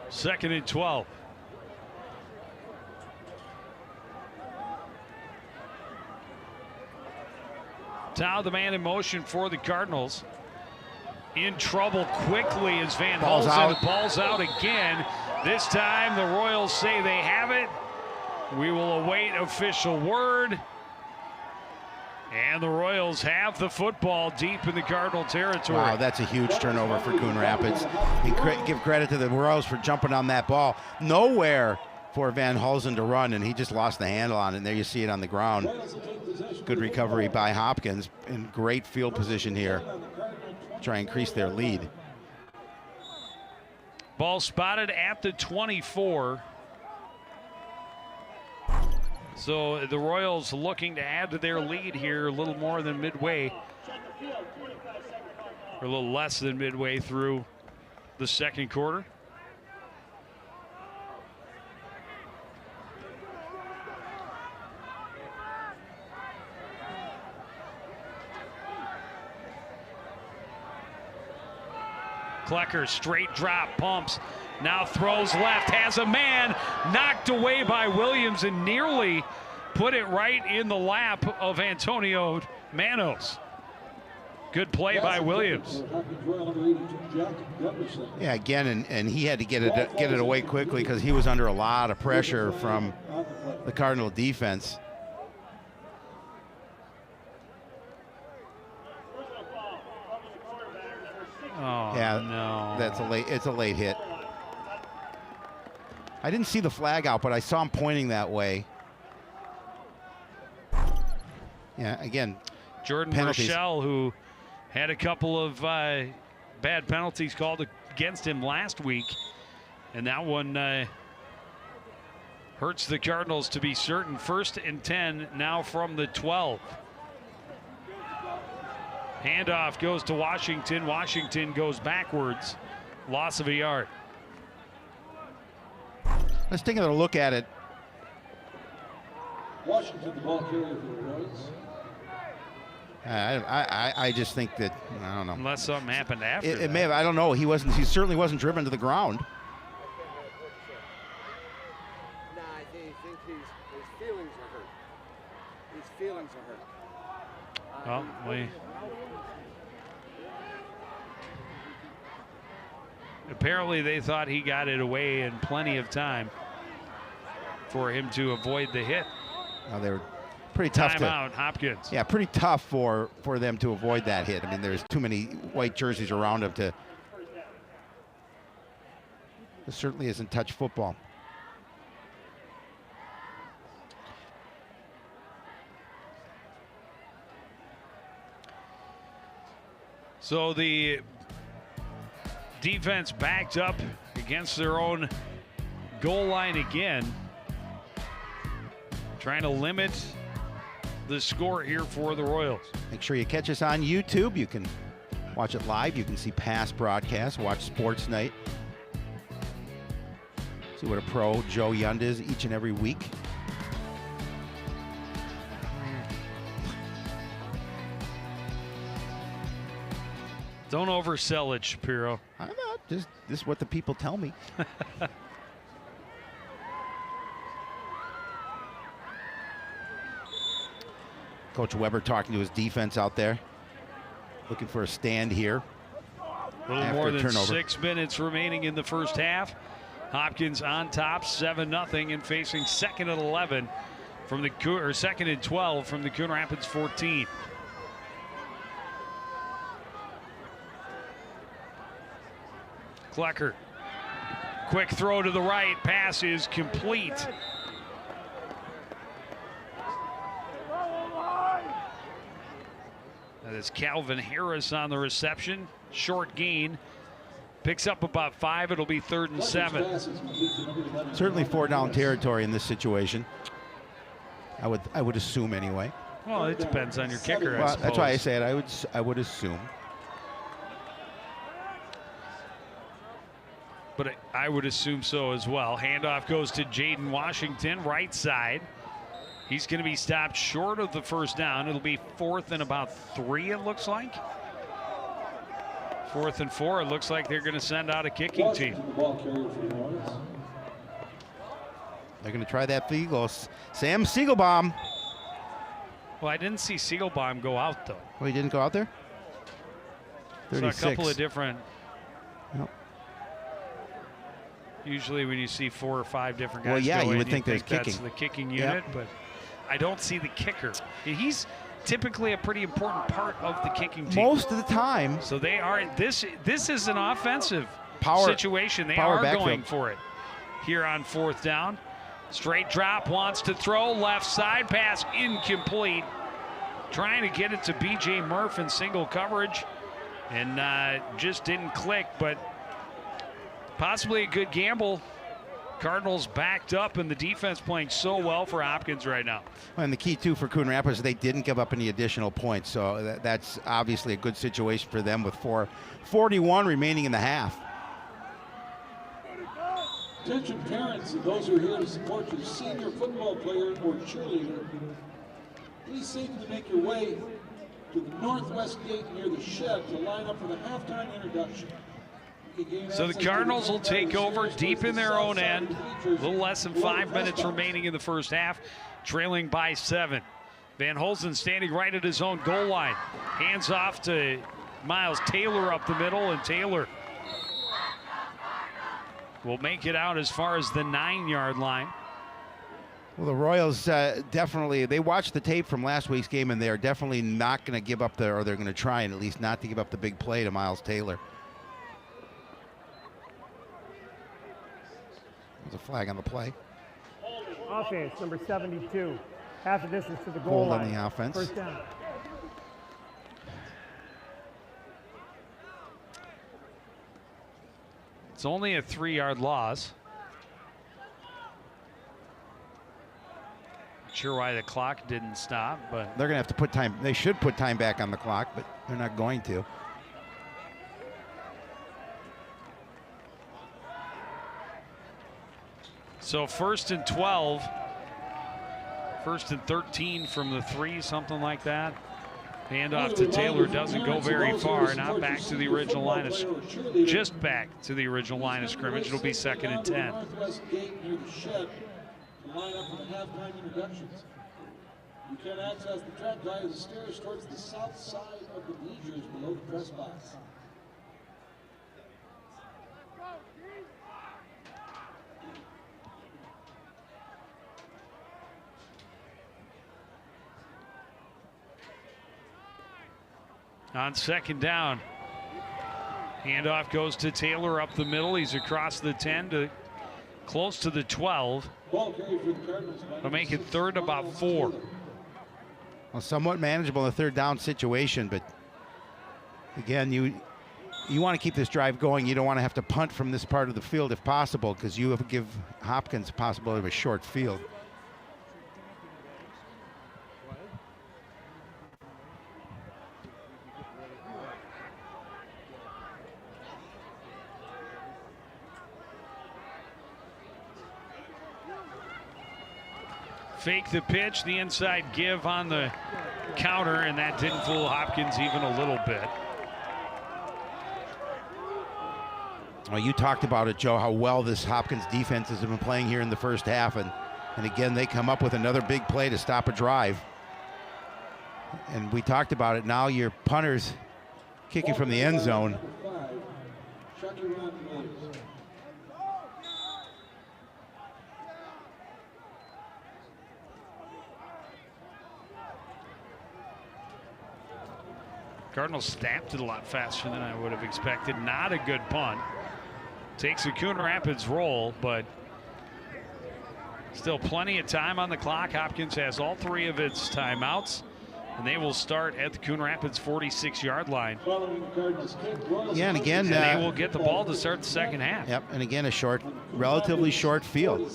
Second and 12. Tao, the man in motion for the Cardinals. In trouble quickly as Van Hulsen. Ball's out again. This time the Royals say they have it. We will await official word. And the Royals have the football deep in the Cardinal territory. Wow, that's a huge turnover for Coon Rapids. And give credit to the Royals for jumping on that ball. Nowhere for Van Hulsen to run, and he just lost the handle on it. And there you see it on the ground. Good recovery by Hopkins in great field position here. Try and increase their lead. Ball spotted at the 24. So the Royals looking to add to their lead here a little more than midway, or a little less than midway through the second quarter. Klecker, straight drop, pumps, now throws left, has a man, knocked away by Williams and nearly put it right in the lap of Antonio Manos. Good play by Williams. Yeah, again, and he had to get it away quickly because he was under a lot of pressure from the Cardinal defense. Oh, yeah, no. It's a late hit. I didn't see the flag out, but I saw him pointing that way. Yeah, again, Jordan penalties. Rochelle, who had a couple of bad penalties called against him last week, and that one hurts the Cardinals to be certain. 1st and 10 now from the 12. Handoff goes to Washington. Washington goes backwards. Loss of a yard. Let's take another look at it. Washington, the ball carrier for the Royals. I just think that, I don't know. Unless something happened after it may have, I don't know. He certainly wasn't driven to the ground. Nah, I think his feelings are hurt. His feelings are hurt. Well, apparently they thought he got it away in plenty of time for him to avoid the hit. Well, they were pretty tough. Timeout, Hopkins. Yeah, pretty tough for them to avoid that hit. I mean, there's too many white jerseys around him to. This certainly isn't touch football. So the defense backed up against their own goal line again, trying to limit the score here for the Royals. Make sure you catch us on YouTube. You can watch it live. You can see past broadcasts, watch Sports Night. See what a pro Joe Yund is each and every week. Don't oversell it, Shapiro. I'm not. This is what the people tell me. Coach Weber talking to his defense out there. looking for a stand here. A little more than 6 minutes remaining in the first half. Hopkins on top, 7-0, and facing second and 11 from the second and 12 from the Coon Rapids 14. Klecker, quick throw to the right, pass is complete. That is Calvin Harris on the reception. Short gain. Picks up about 5. It'll be 3rd and 7. Certainly 4-down territory in this situation. I would assume anyway. Well, it depends on your kicker, well, I suppose. That's why I said I would assume. But I would assume so as well. Handoff goes to Jaden Washington, right side. He's going to be stopped short of the first down. It'll be 4th and about 3, it looks like. 4th and 4. It looks like they're going to send out a kicking team. They're going to try that field goal. Sam Siegelbaum. Well, I didn't see Siegelbaum go out, though. Well, he didn't go out there? 36. So a couple of different. Yep. Usually when you see 4 or 5 different guys, well, yeah, go you in, would think there's that's kicking. the kicking unit, but I don't see the kicker. He's typically a pretty important part of the kicking team. Most of the time. So they are. This is an offensive situation. They power are backfield. going for it here on 4th down. Straight drop, wants to throw, left side pass incomplete. Trying to get it to B.J. Murph in single coverage, and just didn't click. But possibly a good gamble. Cardinals backed up, and the defense playing so well for Hopkins right now. And the key, too, for Coon Rapids, they didn't give up any additional points. So that's obviously a good situation for them with 4:41 remaining in the half. Attention parents and those who are here to support your senior football player or cheerleader. Please safely make your way to the northwest gate near the shed to line up for the halftime introduction. So the Cardinals will take over deep in their own end. A little less than 5 minutes remaining in the first half, trailing by 7. Van Holzen standing right at his own goal line. Hands off to Miles Taylor up the middle, and Taylor will make it out as far as the 9-yard line. Well, the Royals definitely, they watched the tape from last week's game, and they're definitely not going to give up or they're going to try and at least not to give up the big play to Miles Taylor. There's a flag on the play. Offense, number 72. Half the distance to the goal line. Hold on the offense. First down. It's only a 3-yard loss. Not sure why the clock didn't stop, but They're going to have to put time. They should put time back on the clock, but they're not going to. so 1st and 12. 1st and 13 from the 3, something like that. Handoff to Taylor doesn't go very far. Not back to the original line of just back to the original line of scrimmage. It'll be 2nd and 10. Northwest gate near the shed to line up for the halftime introductions. You can access the track via the stairs towards the south side of the bleachers below the press box. On 2nd down, handoff goes to Taylor up the middle. He's across the 10 to close to the 12. They'll make it 3rd about 4. Well, somewhat manageable in the 3rd down situation, but again, you want to keep this drive going. You don't want to have to punt from this part of the field if possible, because you have to give Hopkins the possibility of a short field. Fake the pitch, the inside give on the counter, and that didn't fool Hopkins even a little bit. Well, you talked about it, Joe, how well this Hopkins defense has been playing here in the first half, and again, they come up with another big play to stop a drive. And we talked about it. Now your punters kicking from the end zone. Cardinals snapped it a lot faster than I would have expected. Not a good punt. Takes a Coon Rapids roll, but still plenty of time on the clock. Hopkins has all 3 of its timeouts, and they will start at the Coon Rapids 46-yard line. Yeah, and again, they will get the ball to start the second half. Yep, and again, a relatively short field.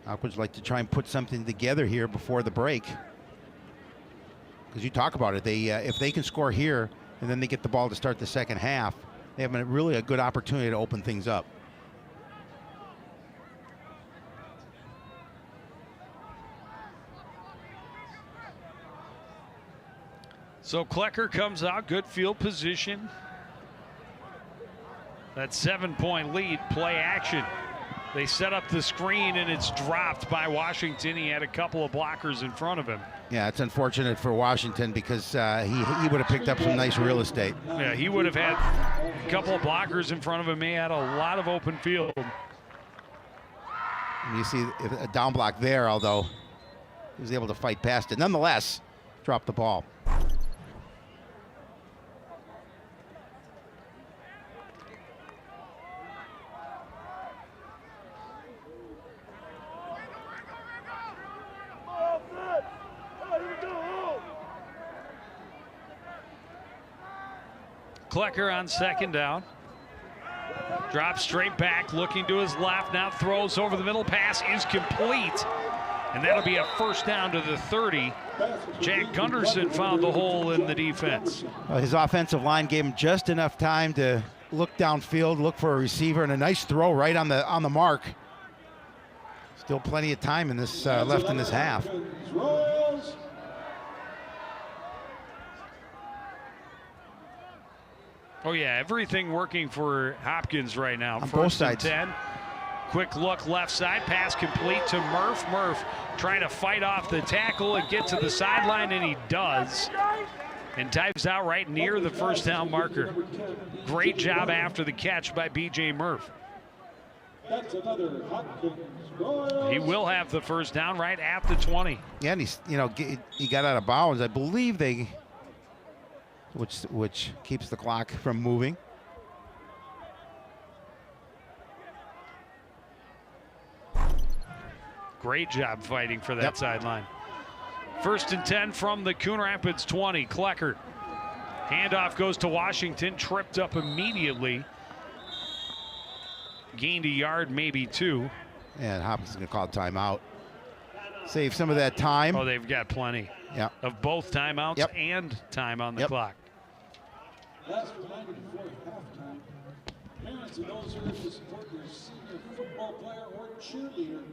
Hopkins like to try and put something together here before the break. Because you talk about it, if they can score here and then they get the ball to start the second half, they have really a good opportunity to open things up. So Klecker comes out, good field position. That 7-point lead, play action. They set up the screen and it's dropped by Washington. He had a couple of blockers in front of him. Yeah, it's unfortunate for Washington because he would have picked up some nice real estate. Yeah, he would have had a couple of blockers in front of him. He had a lot of open field. And you see a down block there, although he was able to fight past it. Nonetheless, dropped the ball. Klecker on second down. Drops straight back, looking to his left. Now throws over the middle. Pass is complete. And that'll be a first down to the 30. Jack Gunderson found the hole in the defense. His offensive line gave him just enough time to look downfield, look for a receiver, and a nice throw right on the mark. Still plenty of time in this left in this half. Oh yeah, everything working for Hopkins right now. On both sides. 10. Quick look left side, pass complete to Murph. Murph trying to fight off the tackle and get to the sideline, and he does. And dives out right near the first down marker. Great job after the catch by B.J. Murph. He will have the first down right at the 20. Yeah, and he got out of bounds. I believe which keeps the clock from moving. Great job fighting for that sideline. First and 10 from the Coon Rapids 20. Klecker. Handoff goes to Washington, tripped up immediately. Gained a yard, maybe 2. And Hopkins is going to call a timeout. Save some of that time. Oh, they've got plenty. Yeah. Of both timeouts and time on the clock. Last reminder before halftime, parents and those who are to support your senior football player or cheerleader,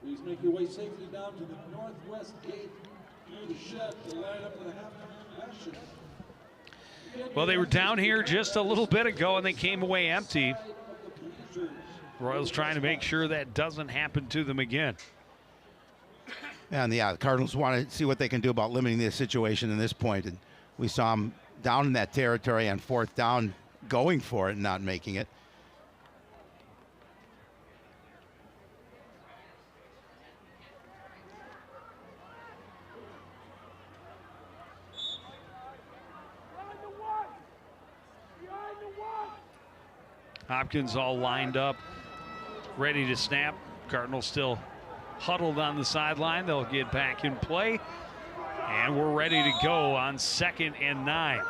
please make your way safely down to the northwest gate near the shed to line up for the halftime session. Well, they were down here just a little bit ago and they came away empty. Royals trying to make sure that doesn't happen to them again. And the Cardinals want to see what they can do about limiting this situation in this point. And we saw them down in that territory on fourth down, going for it and not making it. Hopkins all lined up, ready to snap. Cardinals still huddled on the sideline. They'll get back in play. And we're ready to go on 2nd and 9.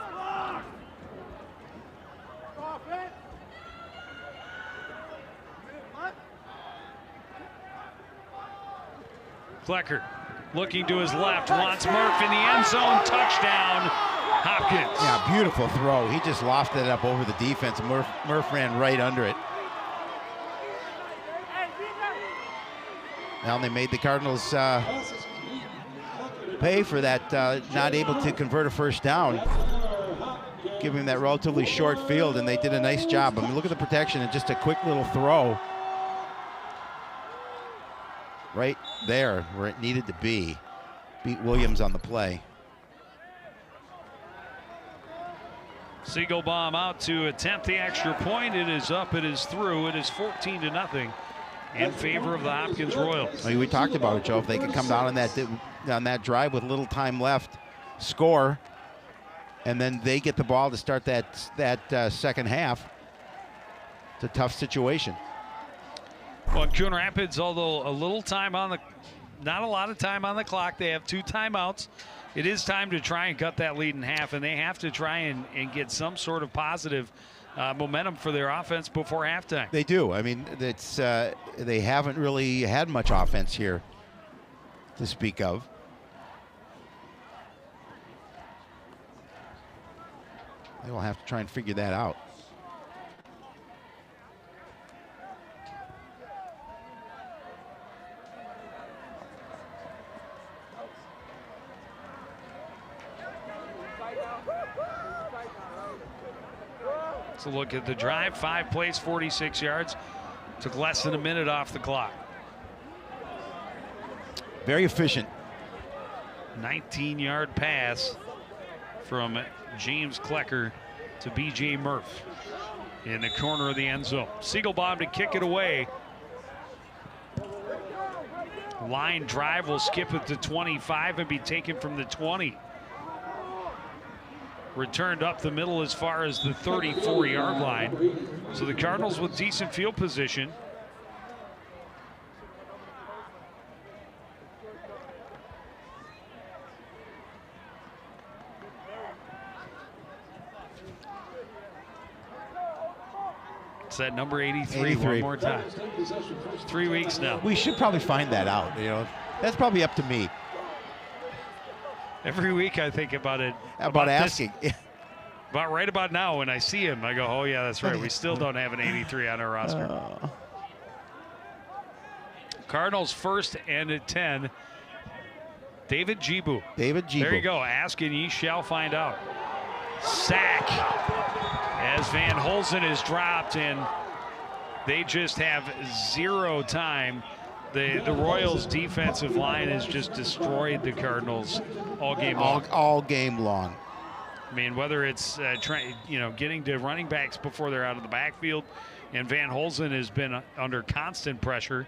Klecker looking to his left, wants Murph in the end zone, touchdown, Hopkins. Yeah, beautiful throw. He just lofted it up over the defense. Murph ran right under it. Now they made the Cardinals pay for that, not able to convert a first down, giving that relatively short field, and they did a nice job. I mean, look at the protection and just a quick little throw right there where it needed to be. beat Williams on the play. Siegelbaum out to attempt the extra point. It is up. It is through. It is 14-0 in favor of the Hopkins Royals. I mean, we talked about it, Joe. If they could come down on that drive with little time left, score, and then they get the ball to start that second half, it's a tough situation. Well, Coon Rapids, although a little time on the, not a lot of time on the clock, they have 2 timeouts. It is time to try and cut that lead in half, and they have to try and get some sort of positive momentum for their offense before halftime. They do. I mean, it's they haven't really had much offense here to speak of. They will have to try and figure that out. Let's look at the drive. 5 plays, 46 yards. Took less than a minute off the clock. Very efficient. 19-yard pass from James Klecker to B.J. Murph in the corner of the end zone. Siegelbaum to kick it away. Line drive will skip it to 25 and be taken from the 20. Returned up the middle as far as the 34-yard line. So the Cardinals with decent field position. It's that number 83 one more time. 3 weeks now. We should probably find that out. You know, that's probably up to me. Every week I think about it. About asking. About right about now when I see him, I go, oh yeah, that's right. We still don't have an 83 on our roster. Cardinals first and at 10. David Jibu. David Jibu. There you go. Ask and ye shall find out. Sack as Van Holzen is dropped, and they just have 0 time. The Royals' defensive line has just destroyed the Cardinals all game long. All game long. I mean, whether it's getting to running backs before they're out of the backfield, and Van Holzen has been under constant pressure.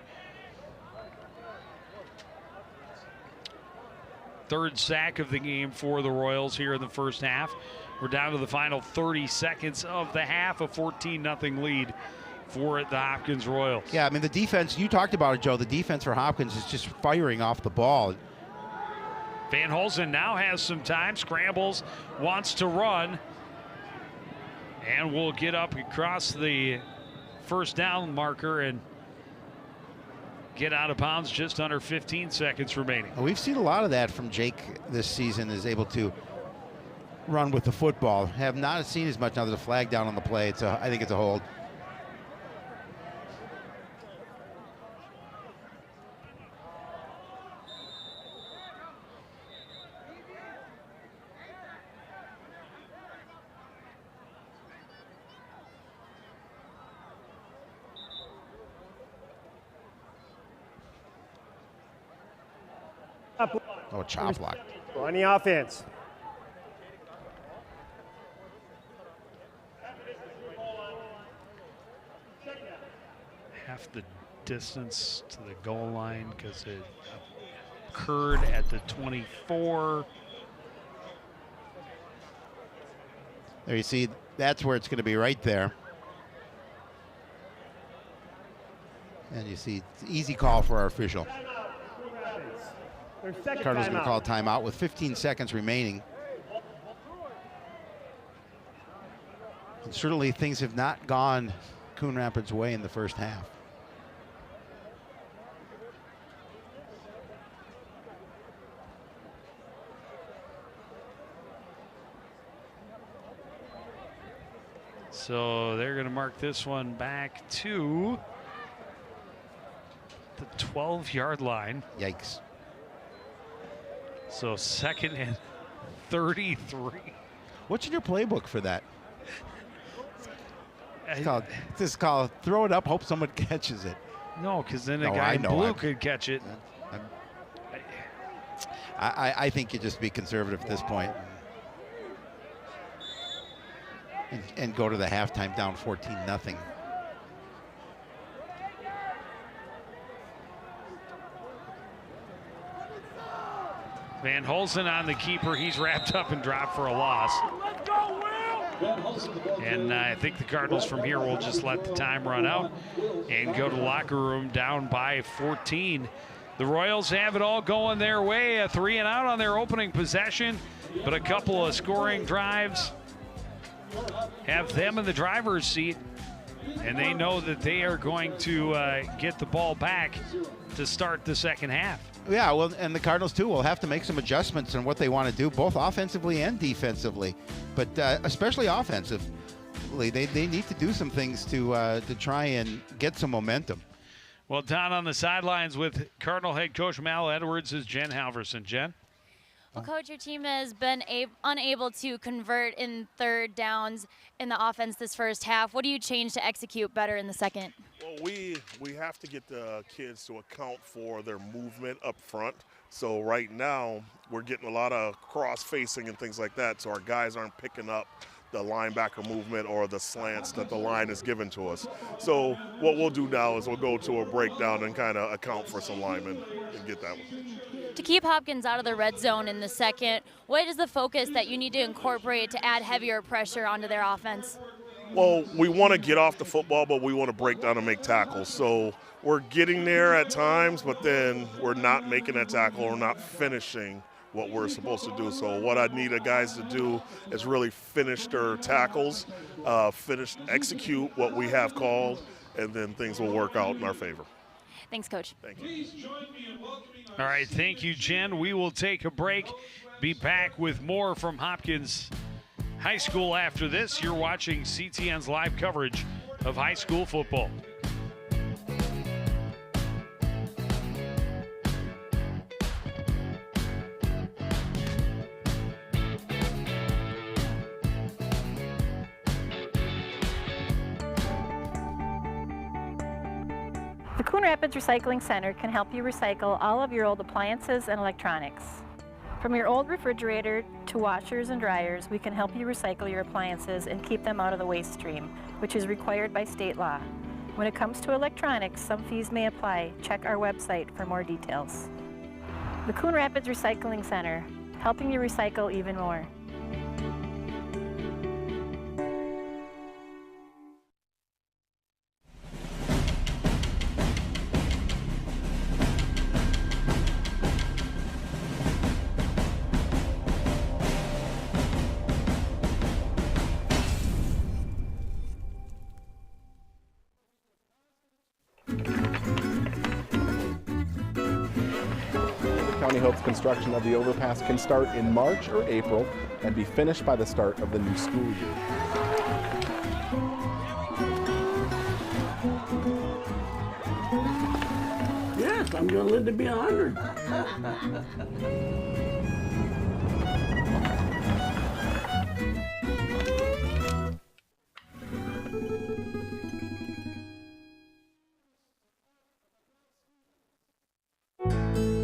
3rd sack of the game for the Royals here in the first half. We're down to the final 30 seconds of the half, a 14-0 lead for the Hopkins Royals. Yeah, I mean, the defense, you talked about it, Joe. The defense for Hopkins is just firing off the ball. Van Holzen now has some time, scrambles, wants to run, and will get up across the first down marker and get out of bounds just under 15 seconds remaining. We've seen a lot of that from Jake this season, is able to run with the football. Have not seen as much now. There's a flag down on the play. I think it's a hold. Oh, chop block. On the offense. Half the distance to the goal line because it occurred at the 24. There you see, that's where it's going to be, right there. And you see, it's an easy call for our official. Cardinals going to call a timeout with 15 seconds remaining. And certainly things have not gone Coon Rapids' way in the first half. So they're going to mark this one back to the 12-yard line. Yikes. So 2nd and 33. What's in your playbook for that? It's called throw it up, hope someone catches it. No, because then the guy in blue could catch it. I think you just be conservative at this point and go to the halftime down 14-0. Van Holzen on the keeper. He's wrapped up and dropped for a loss. And I think the Cardinals from here will just let the time run out and go to locker room down by 14. The Royals have it all going their way. A 3-and-out on their opening possession, but a couple of scoring drives have them in the driver's seat. And they know that they are going to get the ball back to start the second half. Yeah, well, and the Cardinals, too, will have to make some adjustments in what they want to do, both offensively and defensively, but especially offensively. They need to do some things to try and get some momentum. Well, down on the sidelines with Cardinal head coach Mal Edwards is Jen Halverson. Jen? Well, Coach, your team has been unable to convert in third downs in the offense this first half. What do you change to execute better in the second? Well, we have to get the kids to account for their movement up front. So right now we're getting a lot of cross-facing and things like that, so our guys aren't picking up the linebacker movement or the slants that the line is given to us. So what we'll do now is we'll go to a breakdown and kind of account for some linemen and get that one. To keep Hopkins out of the red zone in the second, what is the focus that you need to incorporate to add heavier pressure onto their offense? Well, we want to get off the football, but we want to break down and make tackles. So we're getting there at times, but then we're not making that tackle or not finishing what we're supposed to do. So what I need the guys to do is really finish their tackles, execute what we have called, and then things will work out in our favor. Thanks, Coach. Thank you. All right, thank you, Jen. We will take a break. Be back with more from Hopkins High School after this. You're watching CTN's live coverage of high school football. The Coon Rapids Recycling Center can help you recycle all of your old appliances and electronics. From your old refrigerator to washers and dryers, we can help you recycle your appliances and keep them out of the waste stream, which is required by state law. When it comes to electronics, some fees may apply. Check our website for more details. The Coon Rapids Recycling Center, helping you recycle even more. County hopes construction of the overpass can start in March or April and be finished by the start of the new school year. Yes, I'm going to live to be 100.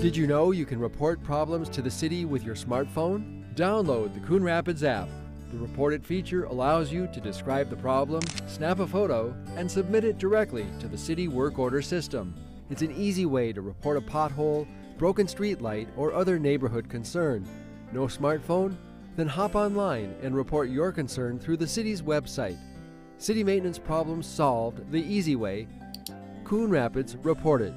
Did you know you can report problems to the city with your smartphone? Download the Coon Rapids app. The Report It feature allows you to describe the problem, snap a photo, and submit it directly to the city work order system. It's an easy way to report a pothole, broken street light, or other neighborhood concern. No smartphone? Then hop online and report your concern through the city's website. City maintenance problems solved the easy way. Coon Rapids Report It.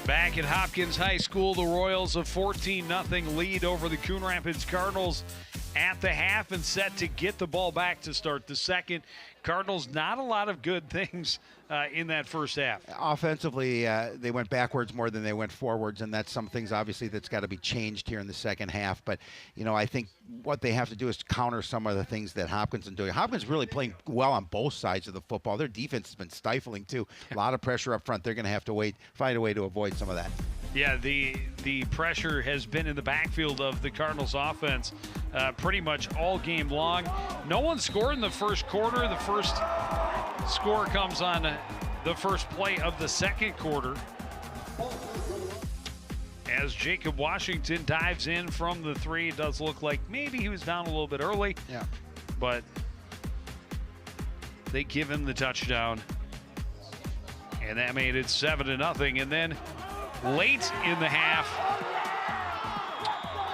Back at Hopkins High School, the Royals a 14-0 lead over the Coon Rapids Cardinals at the half and set to get the ball back to start the second. Cardinals, not a lot of good things in that first half. Offensively, they went backwards more than they went forwards, and that's some things obviously that's got to be changed here in the second half. But, you know, I think what they have to do is counter some of the things that Hopkins is doing. Hopkins really playing well on both sides of the football. Their defense has been stifling too. A lot of pressure up front. They're going to have to find a way to avoid some of that. Yeah, the pressure has been in the backfield of the Cardinals offense pretty much all game long. No one scored in the first quarter. The first score comes on the first play of the second quarter as Jacob Washington dives in from the three. It does look like maybe he was down a little bit early. Yeah. But they give him the touchdown. And that made it 7-0. And then late in the half,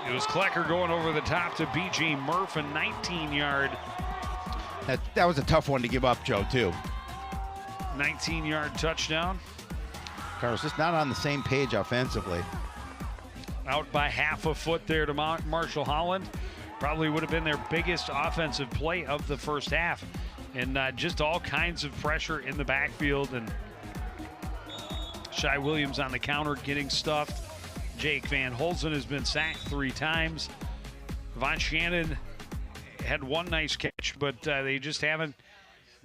it was Klecker going over the top to B.J. Murph, a 19-yard. That was a tough one to give up, Joe, too. 19-yard touchdown. Carlos just not on the same page offensively. Out by half a foot there to Marshall Holland. Probably would have been their biggest offensive play of the first half. And just all kinds of pressure in the backfield. And Shai Williams on the counter getting stuffed. Jake Van Holzen has been sacked 3 times. Von Shannon had one nice catch, but they just haven't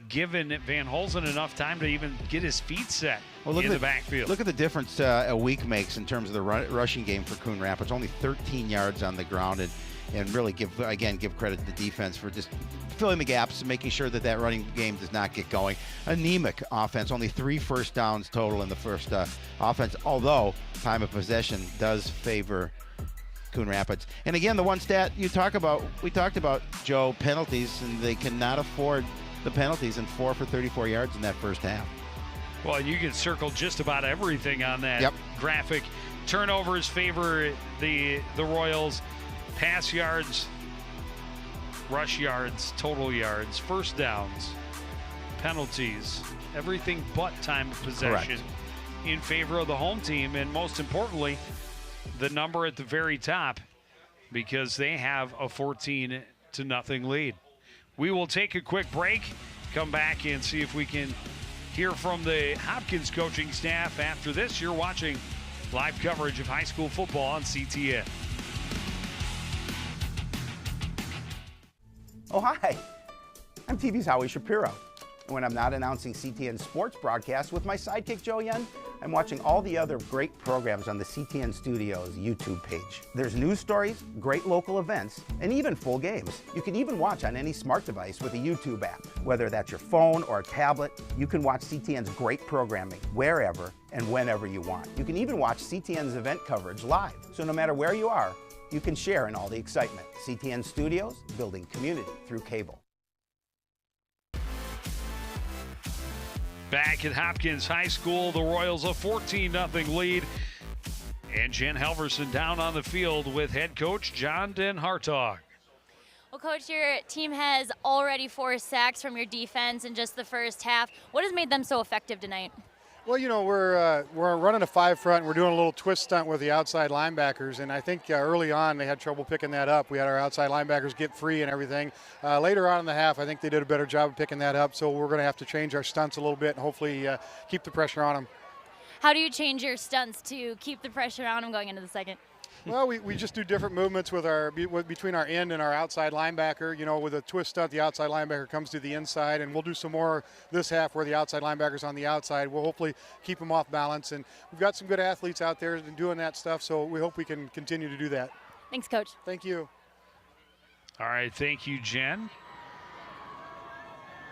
given Van Holzen enough time to even get his feet set in the backfield. Look at the difference a week makes in terms of the rushing game for Coon Rapids. Only 13 yards on the ground, and really give credit to the defense for just filling the gaps and making sure that running game does not get going. Anemic offense, only 3 first downs total in the first offense, although time of possession does favor Coon Rapids. And again, the one stat we talked about, Joe, penalties, and they cannot afford the penalties, and 4 for 34 yards in that first half. Well, you can circle just about everything on that graphic. Turnovers favor the Royals. Pass yards, rush yards, total yards, first downs, penalties, everything but time of possession. Correct. In favor of the home team, and most importantly, the number at the very top, because they have a 14-0 lead. We will take a quick break, come back and see if we can hear from the Hopkins coaching staff. After this, you're watching live coverage of high school football on CTN. Oh, hi. I'm TV's Howie Shapiro. And when I'm not announcing CTN sports broadcasts with my sidekick Joe Yen, I'm watching all the other great programs on the CTN Studios YouTube page. There's news stories, great local events, and even full games. You can even watch on any smart device with a YouTube app. Whether that's your phone or a tablet, you can watch CTN's great programming wherever and whenever you want. You can even watch CTN's event coverage live. So no matter where you are, you can share in all the excitement. CTN Studios, building community through cable. Back at Hopkins High School, the Royals a 14-0 lead. And Jen Halverson down on the field with head coach John Den Hartog. Well, Coach, your team has already 4 sacks from your defense in just the first half. What has made them so effective tonight? Well, you know, we're running a 5 front. We're doing a little twist stunt with the outside linebackers, and I think early on they had trouble picking that up. We had our outside linebackers get free and everything. Later on in the half, I think they did a better job of picking that up, so we're going to have to change our stunts a little bit and hopefully keep the pressure on them. How do you change your stunts to keep the pressure on them going into the second? Well, we just do different movements with between our end and our outside linebacker. You know, with a twist stunt, the outside linebacker comes to the inside, and we'll do some more this half where the outside linebacker's on the outside. We'll hopefully keep them off balance, and we've got some good athletes out there doing that stuff, so we hope we can continue to do that. Thanks, Coach. Thank you. All right, thank you, Jen.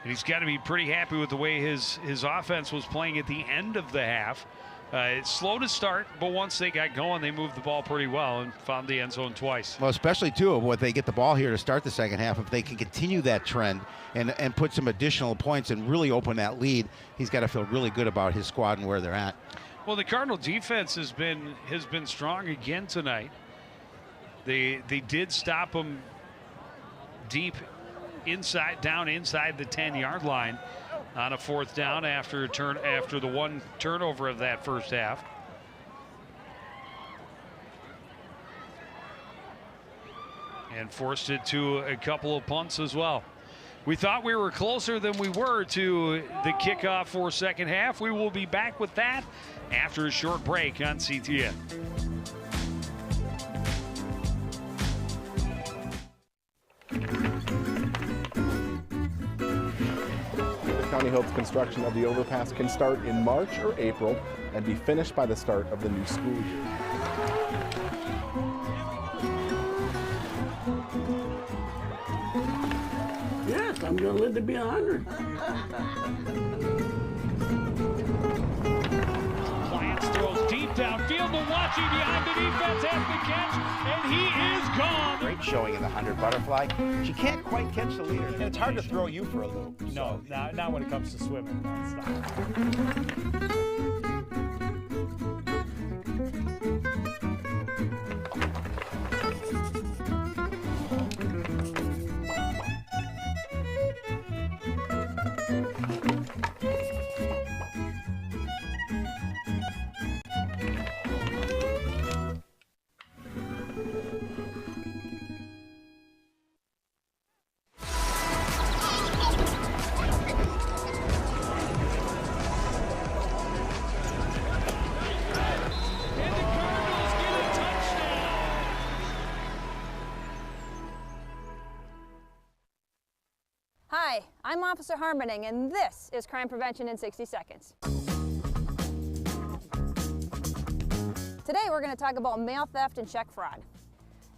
And he's got to be pretty happy with the way his offense was playing at the end of the half. It's slow to start, but once they got going, they moved the ball pretty well and found the end zone twice. Well, especially, too, when they get the ball here to start the second half, if they can continue that trend and put some additional points and really open that lead, he's got to feel really good about his squad and where they're at. Well, the Cardinal defense has been strong again tonight. They did stop them deep down inside the 10-yard line on a 4th down after the one turnover of that first half. and forced it to a couple of punts as well. We thought we were closer than we were to the kickoff for second half. We will be back with that after a short break on CTN. The county hopes construction of the overpass can start in March or April and be finished by the start of the new school year. Yes, I'm going to live to be 100. Plants throws deep downfield to Watching behind the defense, has the catch, and he is gone. Great showing in the 100 butterfly. She can't quite catch the leader. And it's hard to throw you for a loop. No, not when it comes to swimming. That's not. Hi, I'm Officer Harmoning, and this is Crime Prevention in 60 Seconds. Today we're going to talk about mail theft and check fraud.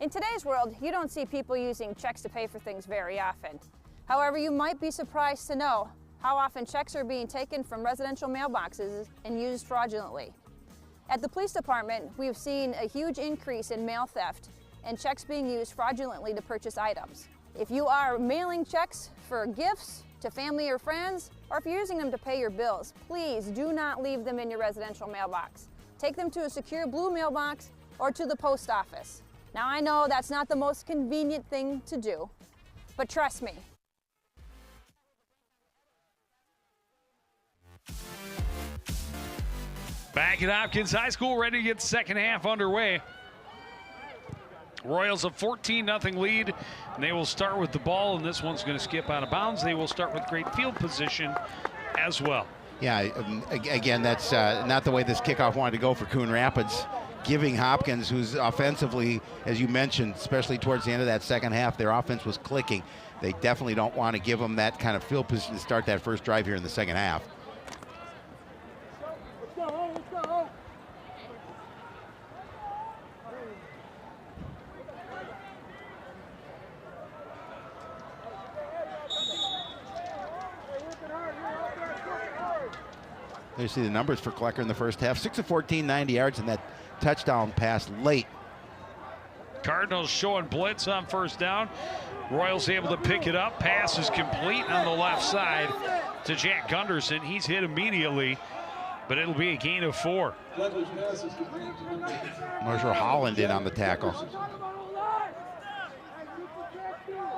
In today's world, you don't see people using checks to pay for things very often. However, you might be surprised to know how often checks are being taken from residential mailboxes and used fraudulently. At the police department, we've seen a huge increase in mail theft and checks being used fraudulently to purchase items. If you are mailing checks for gifts to family or friends, or if you're using them to pay your bills, please do not leave them in your residential mailbox. Take them to a secure blue mailbox or to the post office. Now I know that's not the most convenient thing to do, but trust me. Back at Hopkins High School, ready to get the second half underway. Royals a 14-0 lead, and they will start with the ball, and this one's going to skip out of bounds. They will start with great field position as well. Yeah, again, that's not the way this kickoff wanted to go for Coon Rapids. Giving Hopkins, who's offensively, as you mentioned, especially towards the end of that second half, their offense was clicking. They definitely don't want to give them that kind of field position to start that first drive here in the second half. There you see the numbers for Klecker in the first half. 6 of 14, 90 yards, and that touchdown pass late. Cardinals showing blitz on first down. Royals able to pick it up. Pass is complete on the left side to Jack Gunderson. He's hit immediately, but it'll be a gain of 4. Marshall Holland in on the tackle.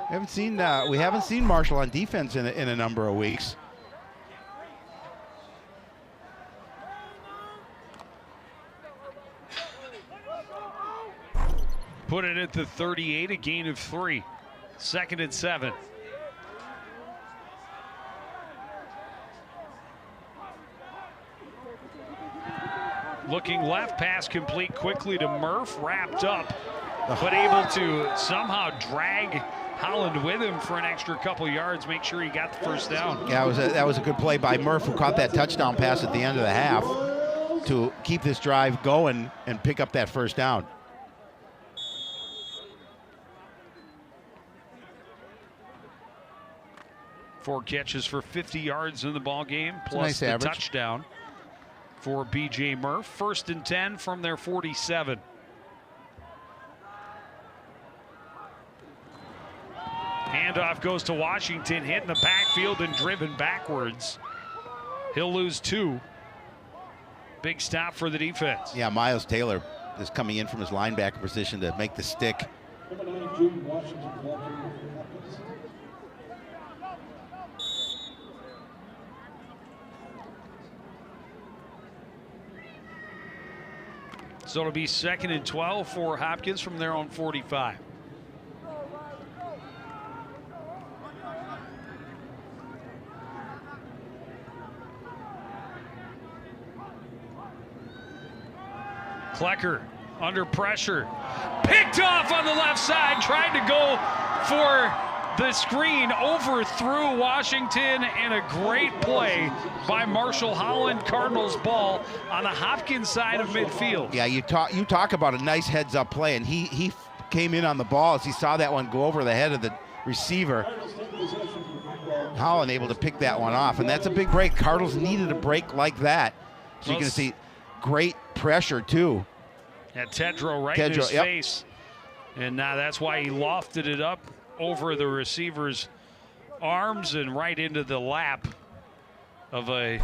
We haven't seen Marshall on defense in a number of weeks. Put it at the 38, a gain of 3. 2nd and 7. Looking left, pass complete quickly to Murph, wrapped up, but able to somehow drag Holland with him for an extra couple yards, make sure he got the first down. Yeah, that was a good play by Murph, who caught that touchdown pass at the end of the half to keep this drive going and pick up that first down. Four catches for 50 yards in the ball game, plus nice the average. touchdown for B.J. Murph. 1st and 10 from their 47. Handoff goes to Washington, hit in the backfield and driven backwards. He'll lose 2. Big stop for the defense. Yeah, Miles Taylor is coming in from his linebacker position to make the stick. Number 9, June Washington, blocking. So it'll be 2nd and 12 for Hopkins from their own 45. Klecker under pressure. Picked off on the left side, tried to go for the screen, overthrew Washington, and a great play by Marshall Holland. Cardinals ball on the Hopkins side of midfield. Yeah, you talk about a nice heads-up play, and he came in on the ball as he saw that one go over the head of the receiver. Holland able to pick that one off, and that's a big break. Cardinals needed a break like that. So you're going to see great pressure, too. Yeah, Tedrow right in his face. And now that's why he lofted it up over the receiver's arms and right into the lap of a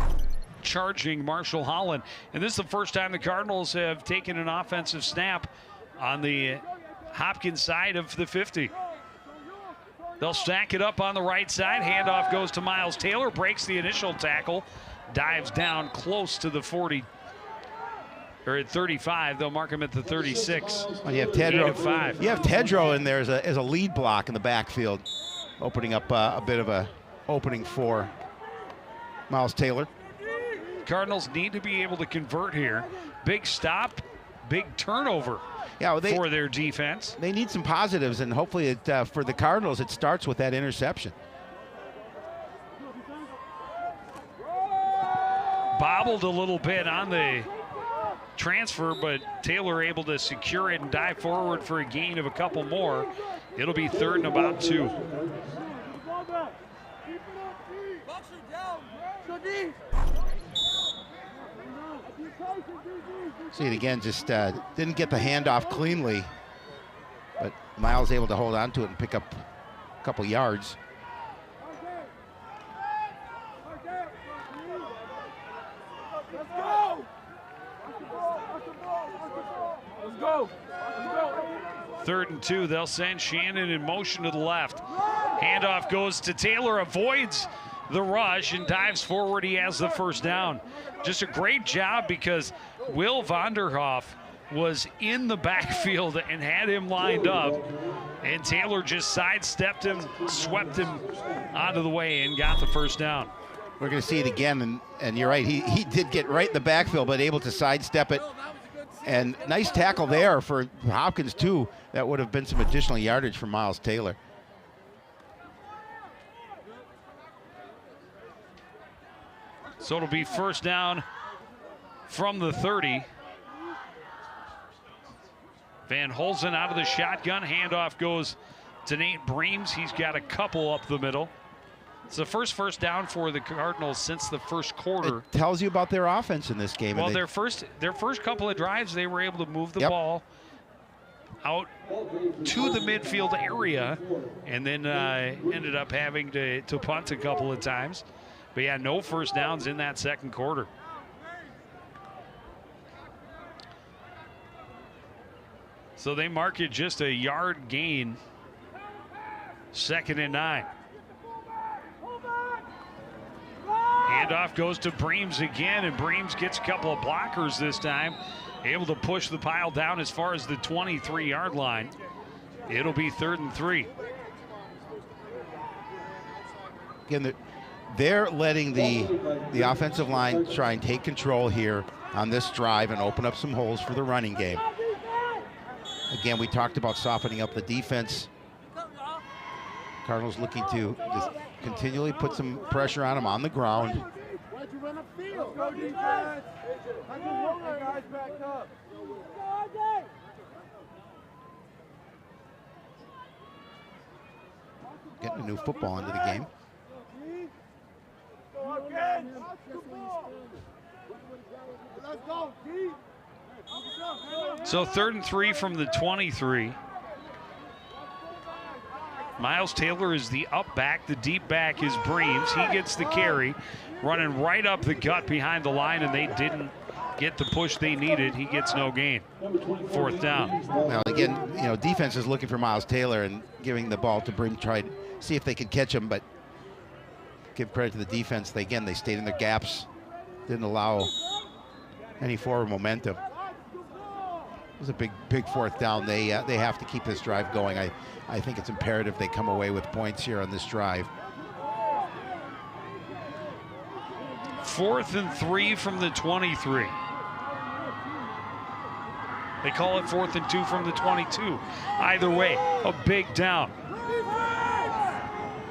charging Marshall Holland. And this is the first time the Cardinals have taken an offensive snap on the Hopkins side of the 50. They'll stack it up on the right side. Handoff goes to Miles Taylor, breaks the initial tackle, dives down close to the 40. Or at 35, they'll mark him at the 36. Well, you have Tedrow. You have Tedrow in there as a lead block in the backfield, opening up a bit of a opening for Miles Taylor. Cardinals need to be able to convert here. Big stop, big turnover for their defense. They need some positives, and hopefully for the Cardinals, it starts with that interception. Bobbled a little bit on the transfer, but Taylor able to secure it and dive forward for a gain of a couple more. It'll be 3rd and about 2. See it again, just didn't get the handoff cleanly, but Miles able to hold on to it and pick up a couple yards. Let's go. 3rd and 2. They'll send Shannon in motion to the left. Handoff goes to Taylor, avoids the rush and dives forward. He has the first down. Just a great job because Will Vonderhoff was in the backfield and had him lined up, and Taylor just sidestepped him, swept him out of the way, and got the first down. We're going to see it again, and you're right. He did get right in the backfield, but able to sidestep it. And nice tackle there for Hopkins, too. That would have been some additional yardage for Miles Taylor. So it'll be first down from the 30. Van Holzen out of the shotgun. Handoff goes to Nate Breams. He's got a couple up the middle. It's the first down for the Cardinals since the first quarter. It tells you about their offense in this game. Well, their first couple of drives, they were able to move the ball out to the midfield area, and then ended up having to punt a couple of times. But yeah, no first downs in that second quarter. So they mark it just a yard gain. 2nd and 9. Handoff goes to Breams again, and Breams gets a couple of blockers this time. Able to push the pile down as far as the 23-yard line. It'll be 3rd and 3. Again, they're letting the offensive line try and take control here on this drive and open up some holes for the running game. Again, we talked about softening up the defense. Cardinals looking to just continually put some pressure on them on the ground. Getting a new football into the game. So 3rd and 3 from the 23. Miles Taylor is the up back. The deep back is Breams. He gets the carry, running right up the gut behind the line, and they didn't get the push they needed. He gets no gain. 4th down. Now again, defense is looking for Miles Taylor and giving the ball to Breams, try to see if they could catch him, but give credit to the defense. They stayed in their gaps, didn't allow any forward momentum. It was a big 4th down. They have to keep this drive going. I think it's imperative they come away with points here on this drive. 4th and 3 from the 23. They call it 4th and 2 from the 22. Either way, a big down.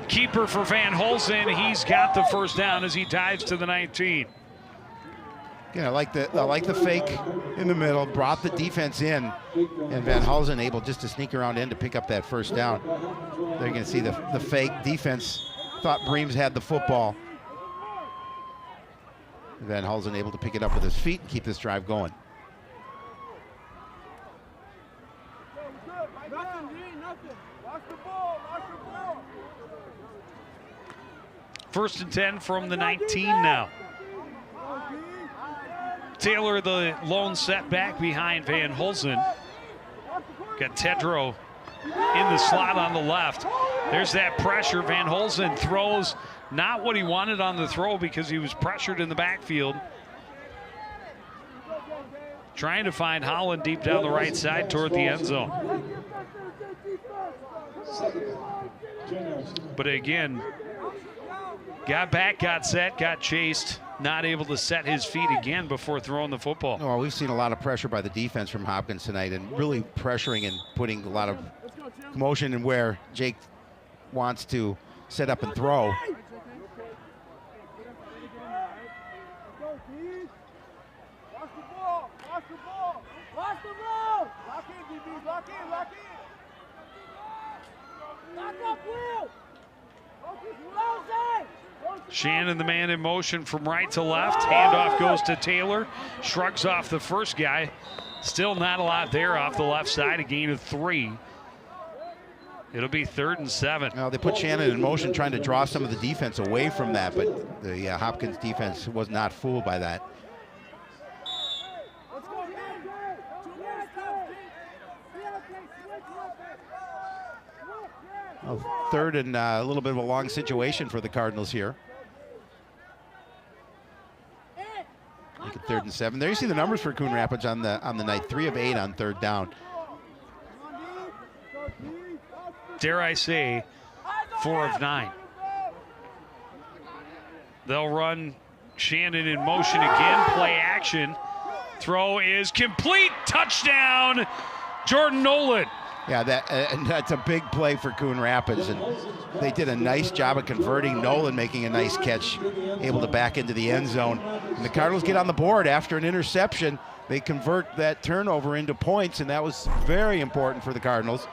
Keeper for Van Holzen. He's got the first down as he dives to the 19. Yeah, I like the fake in the middle, brought the defense in, and Van Holzen able just to sneak around in to pick up that first down. There you can see the fake defense thought Breams had the football. Van Holzen able to pick it up with his feet and keep this drive going. First and 10 from the 19 now. Taylor, the lone setback behind Van Holzen. Got Tedrow in the slot on the left. There's that pressure. Van Holzen throws not what he wanted on the throw because he was pressured in the backfield. Trying to find Holland deep down the right side toward the end zone. But again, got back, got set, got chased. Not able to set his feet again before throwing the football. Well, we've seen a lot of pressure by the defense from Hopkins tonight, and really pressuring and putting a lot of commotion in where Jake wants to set up and throw. Shannon, the man in motion from right to left. Handoff goes to Taylor. Shrugs off the first guy. Still not a lot there off the left side. A gain of 3. It'll be 3rd and 7. Well, they put Shannon in motion trying to draw some of the defense away from that, but the Hopkins defense was not fooled by that. Well, 3rd and a little bit of a long situation for the Cardinals here. Make it 3rd and 7. There you see the numbers for Coon Rapids on the night. 3 of 8 on 3rd down. Dare I say, 4 of 9. They'll run Shannon in motion again. Play action. Throw is complete. Touchdown, Jordan Nolan. Yeah, that's a big play for Coon Rapids, and they did a nice job of converting. Nolan making a nice catch, able to back into the end zone. And the Cardinals get on the board after an interception. They convert that turnover into points, and that was very important for the Cardinals.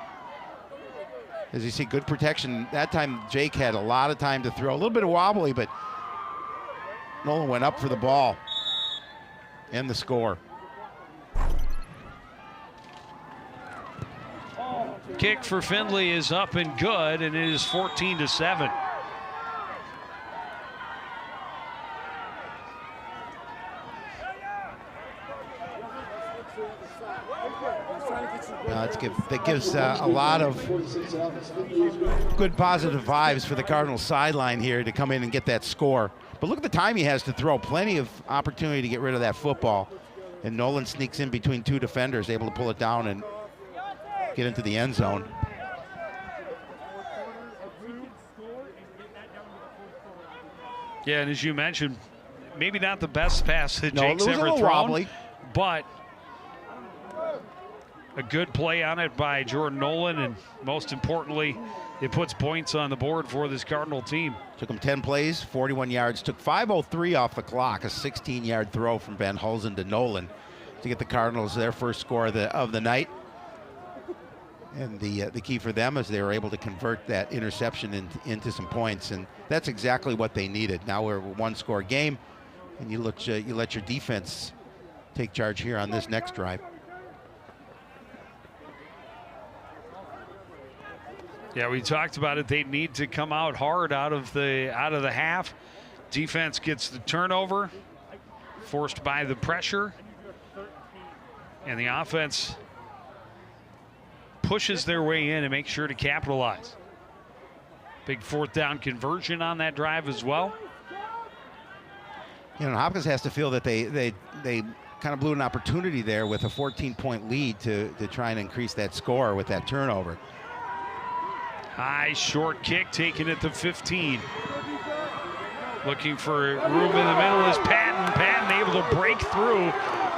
As you see, good protection. That time, Jake had a lot of time to throw. A little bit of wobbly, but Nolan went up for the ball and the score. Kick for Findlay is up and good, and it is 14 to 7. That gives a lot of good positive vibes for the Cardinals sideline here to come in and get that score. But look at the time he has to throw. Plenty of opportunity to get rid of that football. And Nolan sneaks in between 2 defenders, able to pull it down and get into the end zone. Yeah, and as you mentioned, maybe not the best pass that Jake's ever thrown, wobbly, but a good play on it by Jordan Nolan, and most importantly, it puts points on the board for this Cardinal team. Took him 10 plays, 41 yards, took 5:03 off the clock, a 16-yard throw from Van Holzen to Nolan to get the Cardinals their first score of the night. And the key for them is they were able to convert that interception into some points, and that's exactly what they needed. Now we're a one-score game, and you let your defense take charge here on this next drive. Yeah, we talked about it. They need to come out hard out of the half. Defense gets the turnover, forced by the pressure, and the offense pushes their way in and makes sure to capitalize. Big 4th down conversion on that drive as well. You know, Hopkins has to feel that they kind of blew an opportunity there with a 14-point lead to try and increase that score with that turnover. High short kick taken at the 15. Looking for room in the middle is Patton. Patton able to break through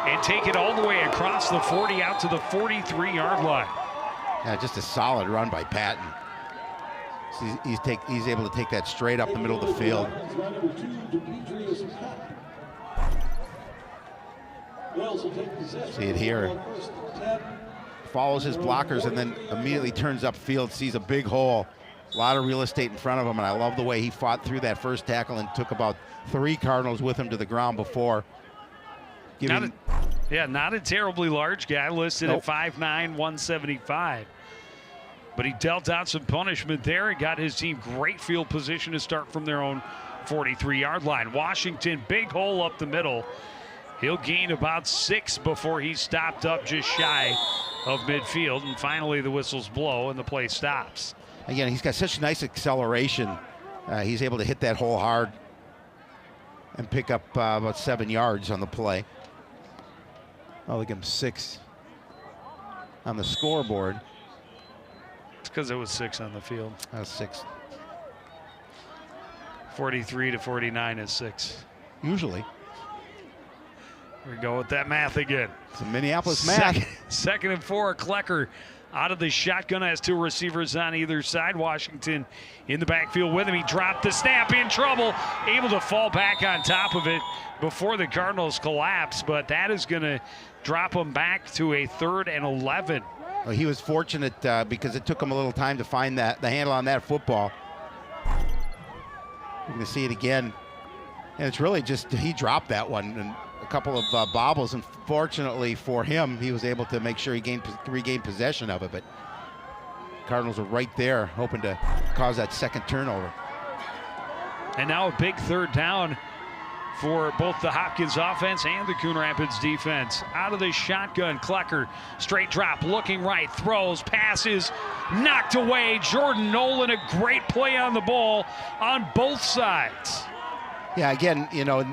and take it all the way across the 40 out to the 43-yard line. Yeah, just a solid run by Patton. He's able to take that straight up the middle of the field. See it here. Follows his blockers and then immediately turns upfield, sees a big hole. A lot of real estate in front of him, and I love the way he fought through that first tackle and took about 3 Cardinals with him to the ground before. Not a terribly large guy, listed at 5'9", 175. But he dealt out some punishment there and got his team great field position to start from their own 43-yard line. Washington, big hole up the middle. He'll gain about 6 before he's stopped up just shy of midfield. And finally, the whistles blow and the play stops. Again, he's got such nice acceleration. He's able to hit that hole hard and pick up about 7 yards on the play. I'll give him 6 on the scoreboard. It's because it was 6 on the field. That was 6. 43 to 49 is 6. Usually. Here we go with that math again. It's a Minneapolis math. Second and 4, Klecker out of the shotgun, has 2 receivers on either side. Washington in the backfield with him. He dropped the snap, in trouble, able to fall back on top of it before the Cardinals collapse, but that is going to drop him back to a 3rd and 11. Well, he was fortunate because it took him a little time to find the handle on that football. You're going to see it again. And it's really just, he dropped that one and a couple of bobbles, and fortunately for him, he was able to make sure he regained possession of it. But Cardinals are right there, hoping to cause that second turnover. And now a big 3rd down for both the Hopkins offense and the Coon Rapids defense. Out of the shotgun, Klecker, straight drop, looking right, throws, passes, knocked away. Jordan Nolan, a great play on the ball on both sides. Yeah, again, you know,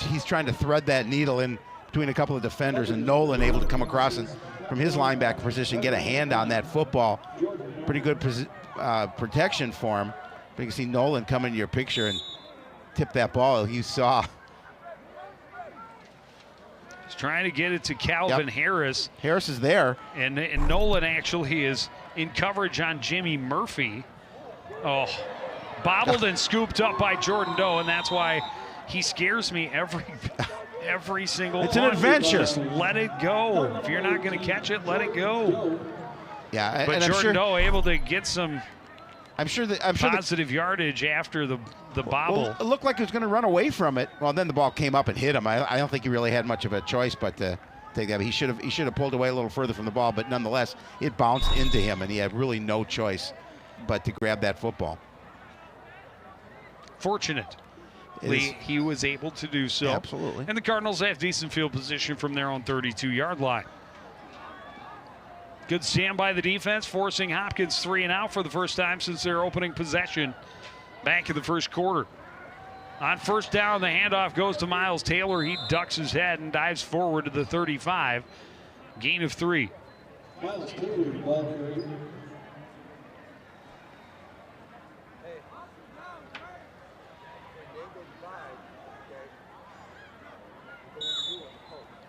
he's trying to thread that needle in between a couple of defenders, and Nolan able to come across and from his linebacker position get a hand on that football. Pretty good protection for him. But you can see Nolan come into your picture and tip that ball. You saw. He's trying to get it to Calvin Harris. Harris is there. And Nolan actually is in coverage on Jimmy Murphy. Oh. Bobbled and scooped up by Jordan Doe, and that's why he scares me every single It's one. an adventure. Just let it go. If you're not going to catch it, let it go. Yeah, but and Jordan Doe able to get some positive yardage after the bobble. Well, it looked like he was going to run away from it. Well, then the ball came up and hit him. I don't think he really had much of a choice but to take that. He should have pulled away a little further from the ball, but nonetheless, it bounced into him, and he had really no choice but to grab that football. Fortunately, he was able to do so. Absolutely. And the Cardinals have decent field position from their own 32-yard line. Good stand by the defense, forcing Hopkins 3 and out for the first time since their opening possession back in the first quarter. On 1st down, the handoff goes to Miles Taylor. He ducks his head and dives forward to the 35. Gain of 3. Miles Taylor, the ball carrier.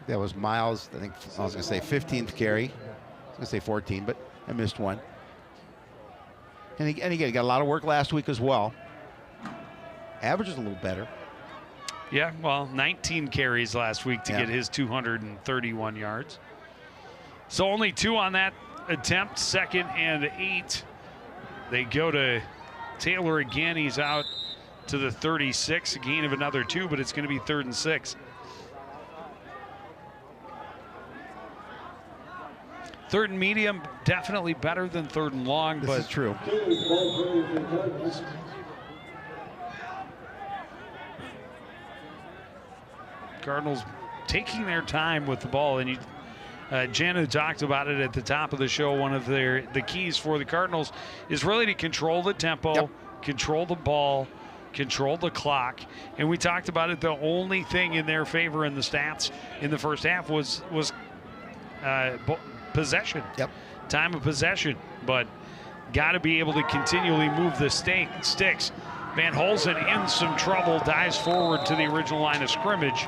That was Miles, I think I was going to say 15th carry. I was going to say 14, but I missed one. And again, he got a lot of work last week as well. Average is a little better. Yeah, well, 19 carries last week to get his 231 yards. So only 2 on that attempt, 2nd and 8. They go to Taylor again. He's out to the 36, a gain of another 2, but it's going to be 3rd and 6. 3rd and medium, definitely better than 3rd and long. This is true. Cardinals taking their time with the ball, and Jenna talked about it at the top of the show. One of the keys for the Cardinals is really to control the tempo, control the ball, control the clock. And we talked about it. The only thing in their favor in the stats in the first half was possession, time of possession, but got to be able to continually move the sticks. Van Holzen in some trouble, dives forward to the original line of scrimmage,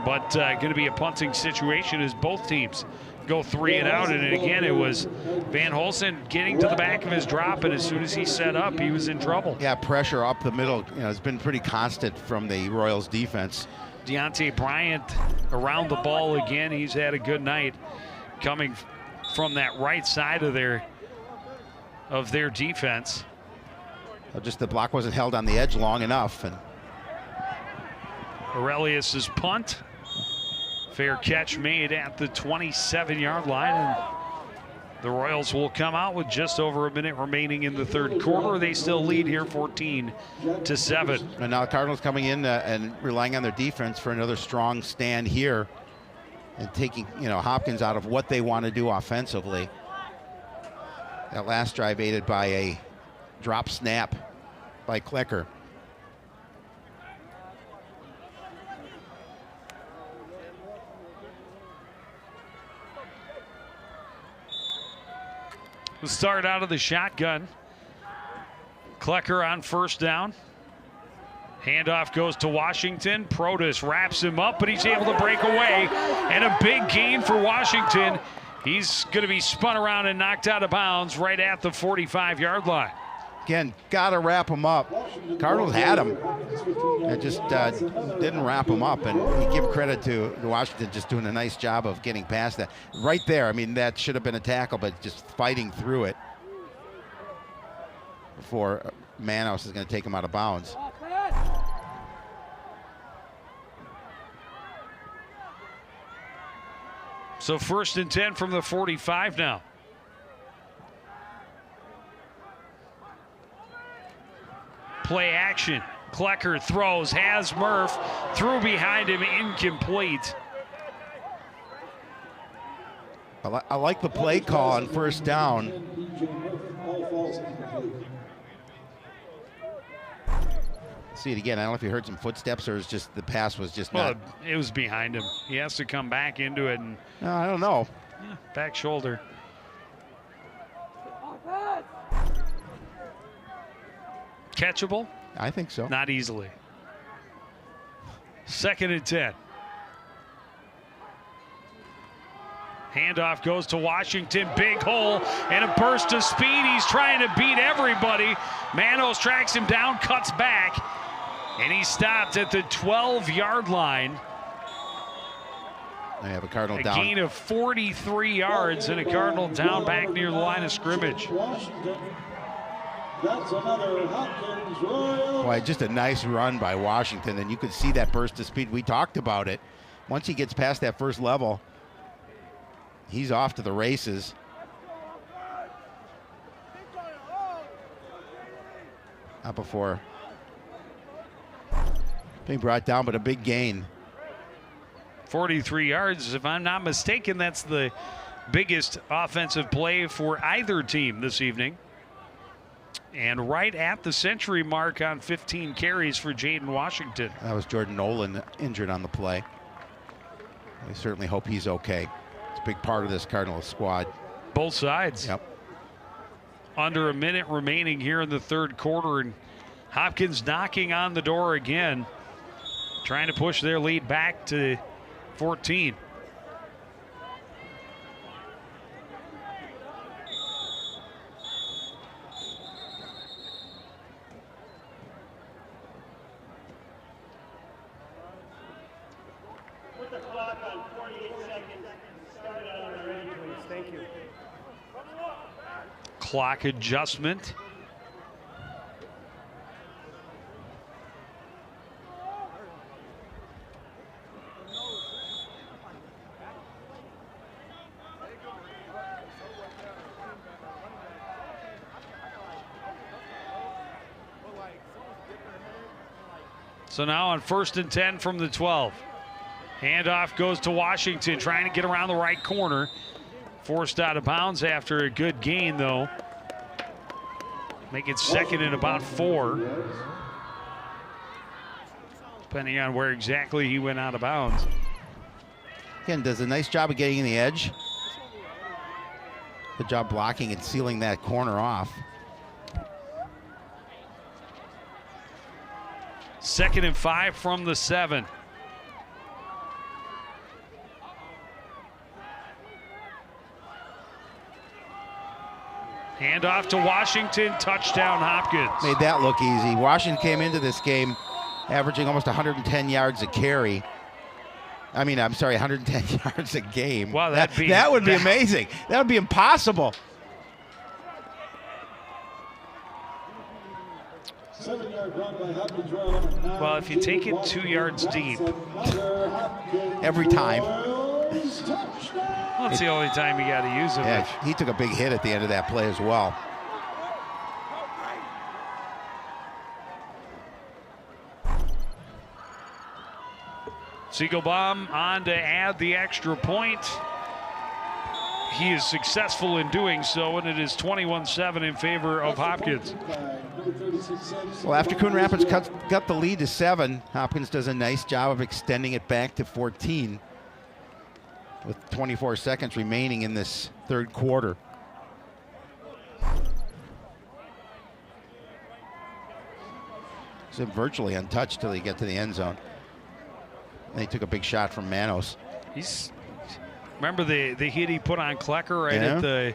but going to be a punting situation as both teams go 3 and out. And again, it was Van Holsen getting to the back of his drop, and as soon as he set up, he was in trouble. Yeah, pressure up the middle, has been pretty constant from the Royals defense. Deontay Bryant around the ball again. He's had a good night coming from that right side of their defense. Just the block wasn't held on the edge long enough. And Aurelius's punt. Fair catch made at the 27-yard line, and the Royals will come out with just over a minute remaining in the third quarter. They still lead here 14-7. And now the Cardinals coming in and relying on their defense for another strong stand here and taking, Hopkins out of what they want to do offensively. That last drive aided by a drop snap by Klecker. We'll start out of the shotgun. Klecker on first down. Handoff goes to Washington. Protas wraps him up, but he's able to break away. And a big gain for Washington. He's going to be spun around and knocked out of bounds right at the 45-yard line. Again, got to wrap him up. Cardinals had him. It just didn't wrap him up. And you give credit to Washington just doing a nice job of getting past that. Right there, I mean, that should have been a tackle, but just fighting through it before Manos is going to take him out of bounds. So 1st and 10 from the 45 now. Play action. Klecker throws, has Murph, threw behind him, incomplete. I like the play call on first down. See it again. I don't know if you heard some footsteps or it's just the pass was just not. It was behind him. He has to come back into it. And no, I don't know. Yeah, back shoulder. Catchable? I think so. Not easily. 2nd and 10. Handoff goes to Washington. Big hole and a burst of speed. He's trying to beat everybody. Manos tracks him down, cuts back, and he stopped at the 12-yard line. They have a Cardinal a down. Gain of 43 yards and a Cardinal down back near the line of scrimmage. That's another Hopkins Royal. Boy, just a nice run by Washington, and you could see that burst of speed. We talked about it. Once he gets past that first level, he's off to the races. Not before being brought down, but a big gain. 43 yards, if I'm not mistaken, that's the biggest offensive play for either team this evening. And right at the century mark on 15 carries for Jaden Washington. That was Jordan Nolan injured on the play. We certainly hope he's okay. It's a big part of this Cardinals squad. Both sides. Yep. Under a minute remaining here in the third quarter, and Hopkins knocking on the door again, trying to push their lead back to 14. Put the clock on 48 seconds. Start it on the ready, please. Thank you. Clock adjustment. So now on 1st and 10 from the 12. Handoff goes to Washington, trying to get around the right corner. Forced out of bounds after a good gain, though. Make it 2nd and about 4. Depending on where exactly he went out of bounds. Again, does a nice job of getting in the edge. Good job blocking and sealing that corner off. 2nd and 5 from the 7. Hand off to Washington, touchdown Hopkins. Made that look easy. Washington came into this game averaging almost 110 yards a carry. I mean, I'm sorry, 110 yards a game. Wow, that would be amazing. That would be impossible. 7-yard run by Hopkins, row number 9. Well, if you take it 2 yards deep. Every time. Well, that's the only time you got to use it. Yeah, he took a big hit at the end of that play as well. Siegelbaum on to add the extra point. He is successful in doing so, and it is 21-7 in favor of Hopkins. Well, after Coon Rapids got the lead to 7, Hopkins does a nice job of extending it back to 14 with 24 seconds remaining in this third quarter. He's virtually untouched till he get to the end zone. And he took a big shot from Manos. Remember the hit he put on Klecker right at the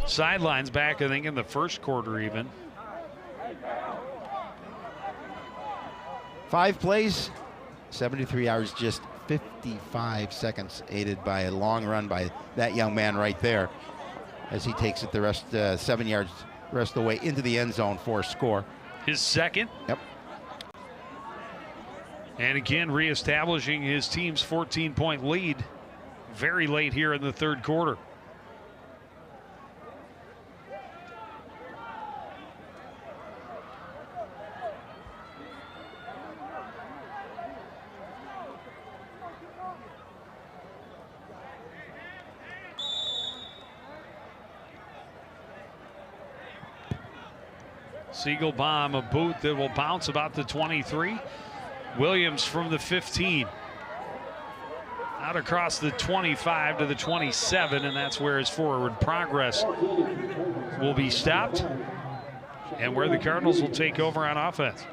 sidelines back, I think, in the first quarter even. 5 plays, 73 yards, just 55 seconds, aided by a long run by that young man right there as he takes it the rest 7 yards the rest of the way into the end zone for a score. His second. Yep. And again, reestablishing his team's 14-point lead very late here in the third quarter. Siegelbaum, a boot that will bounce about the 23. Williams from the 15. Out across the 25 to the 27, and that's where his forward progress will be stopped and where the Cardinals will take over on offense.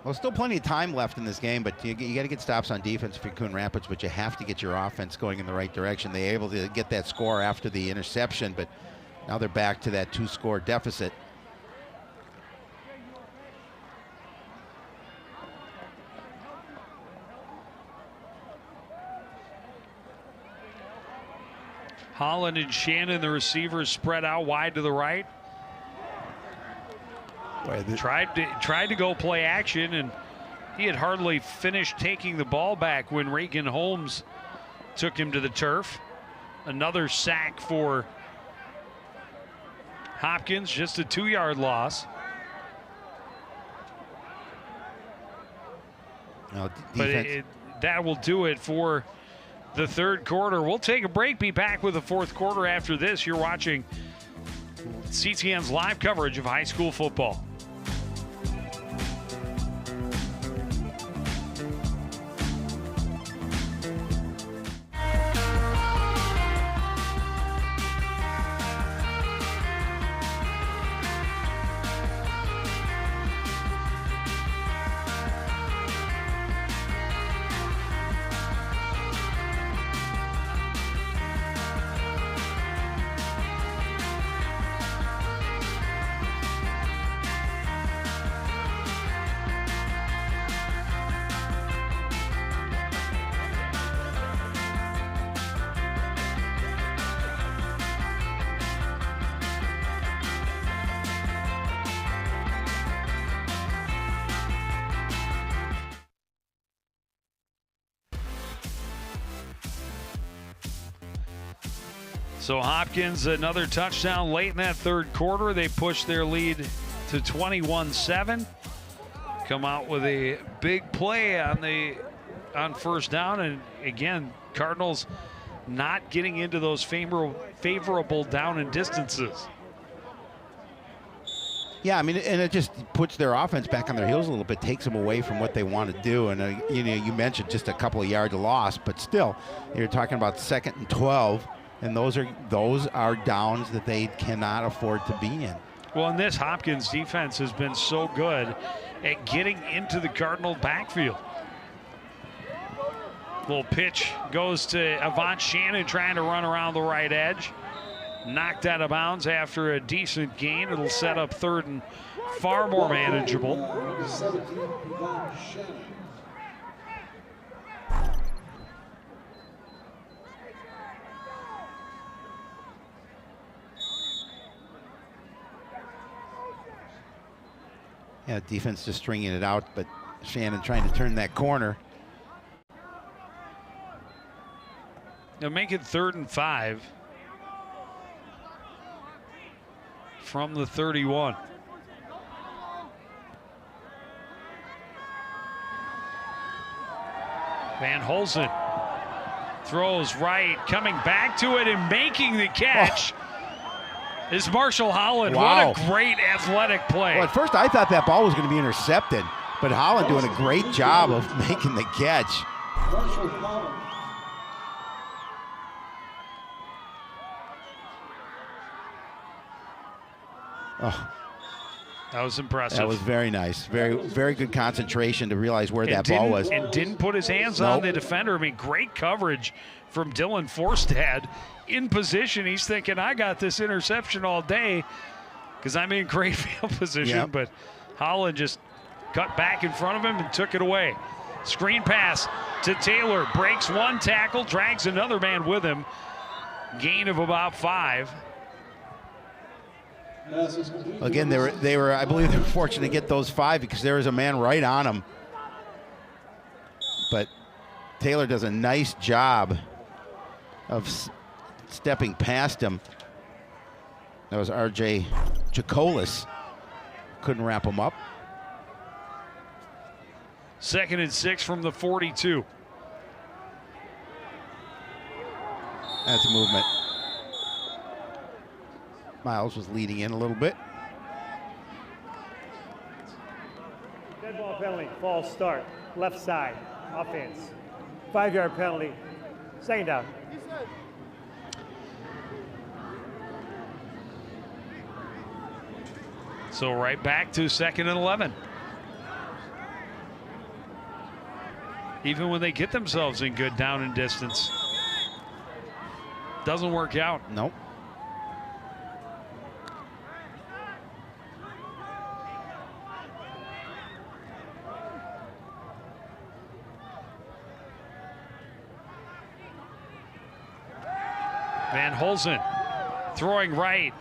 Well, still plenty of time left in this game, but you got to get stops on defense for Coon Rapids, but you have to get your offense going in the right direction. They're able to get that score after the interception, but now they're back to that 2-score deficit. Holland and Shannon, the receivers, spread out wide to the right. Tried to go play action, and he had hardly finished taking the ball back when Reagan Holmes took him to the turf. Another sack for Hopkins, just a 2-yard loss. But that will do it for the third quarter. We'll take a break, be back with the fourth quarter after this. You're watching CTN's live coverage of high school football. So Hopkins, another touchdown late in that third quarter. They push their lead to 21-7. Come out with a big play on first down, and again, Cardinals not getting into those favorable down and distances. Yeah, I mean, and it just puts their offense back on their heels a little bit, takes them away from what they want to do. And you mentioned just a couple of yards of loss, but still, you're talking about 2nd and 12. And those are downs that they cannot afford to be in. Well, and this Hopkins defense has been so good at getting into the Cardinal backfield. Little pitch goes to Avant Shannon trying to run around the right edge. knocked out of bounds after a decent gain. It'll set up third and far more manageable. 17, Yvonne Shannon. Yeah, defense just stringing it out, but Shannon trying to turn that corner. Now make it 3rd and 5 from the 31. Van Holzen throws right, coming back to it and making the catch is Marshall Holland. Wow. What a great athletic play. Well, at first I thought that ball was going to be intercepted, but Holland doing a great job of making the catch. Marshall Holland. Oh, that was impressive. that was very nice. Very good concentration to realize where that ball was. And didn't put his hands on the defender. I mean, great coverage from Dylan Forstad. In position, he's thinking, I got this interception all day because I'm in great field position. Yep. But Holland just cut back in front of him and took it away. Screen pass to Taylor. Breaks one tackle, drags another man with him. Gain of about 5. Again, they were I believe they were fortunate to get those 5 because there was a man right on them. But Taylor does a nice job of stepping past him. That was R.J. Chacolis. Couldn't wrap him up. 2nd and 6 from the 42. That's a movement. Miles was leading in a little bit. Dead ball penalty, false start, left side, offense. 5-yard penalty, 2nd down. So right back to 2nd and 11. Even when they get themselves in good down and distance, doesn't work out. Nope. Van Holzen throwing right,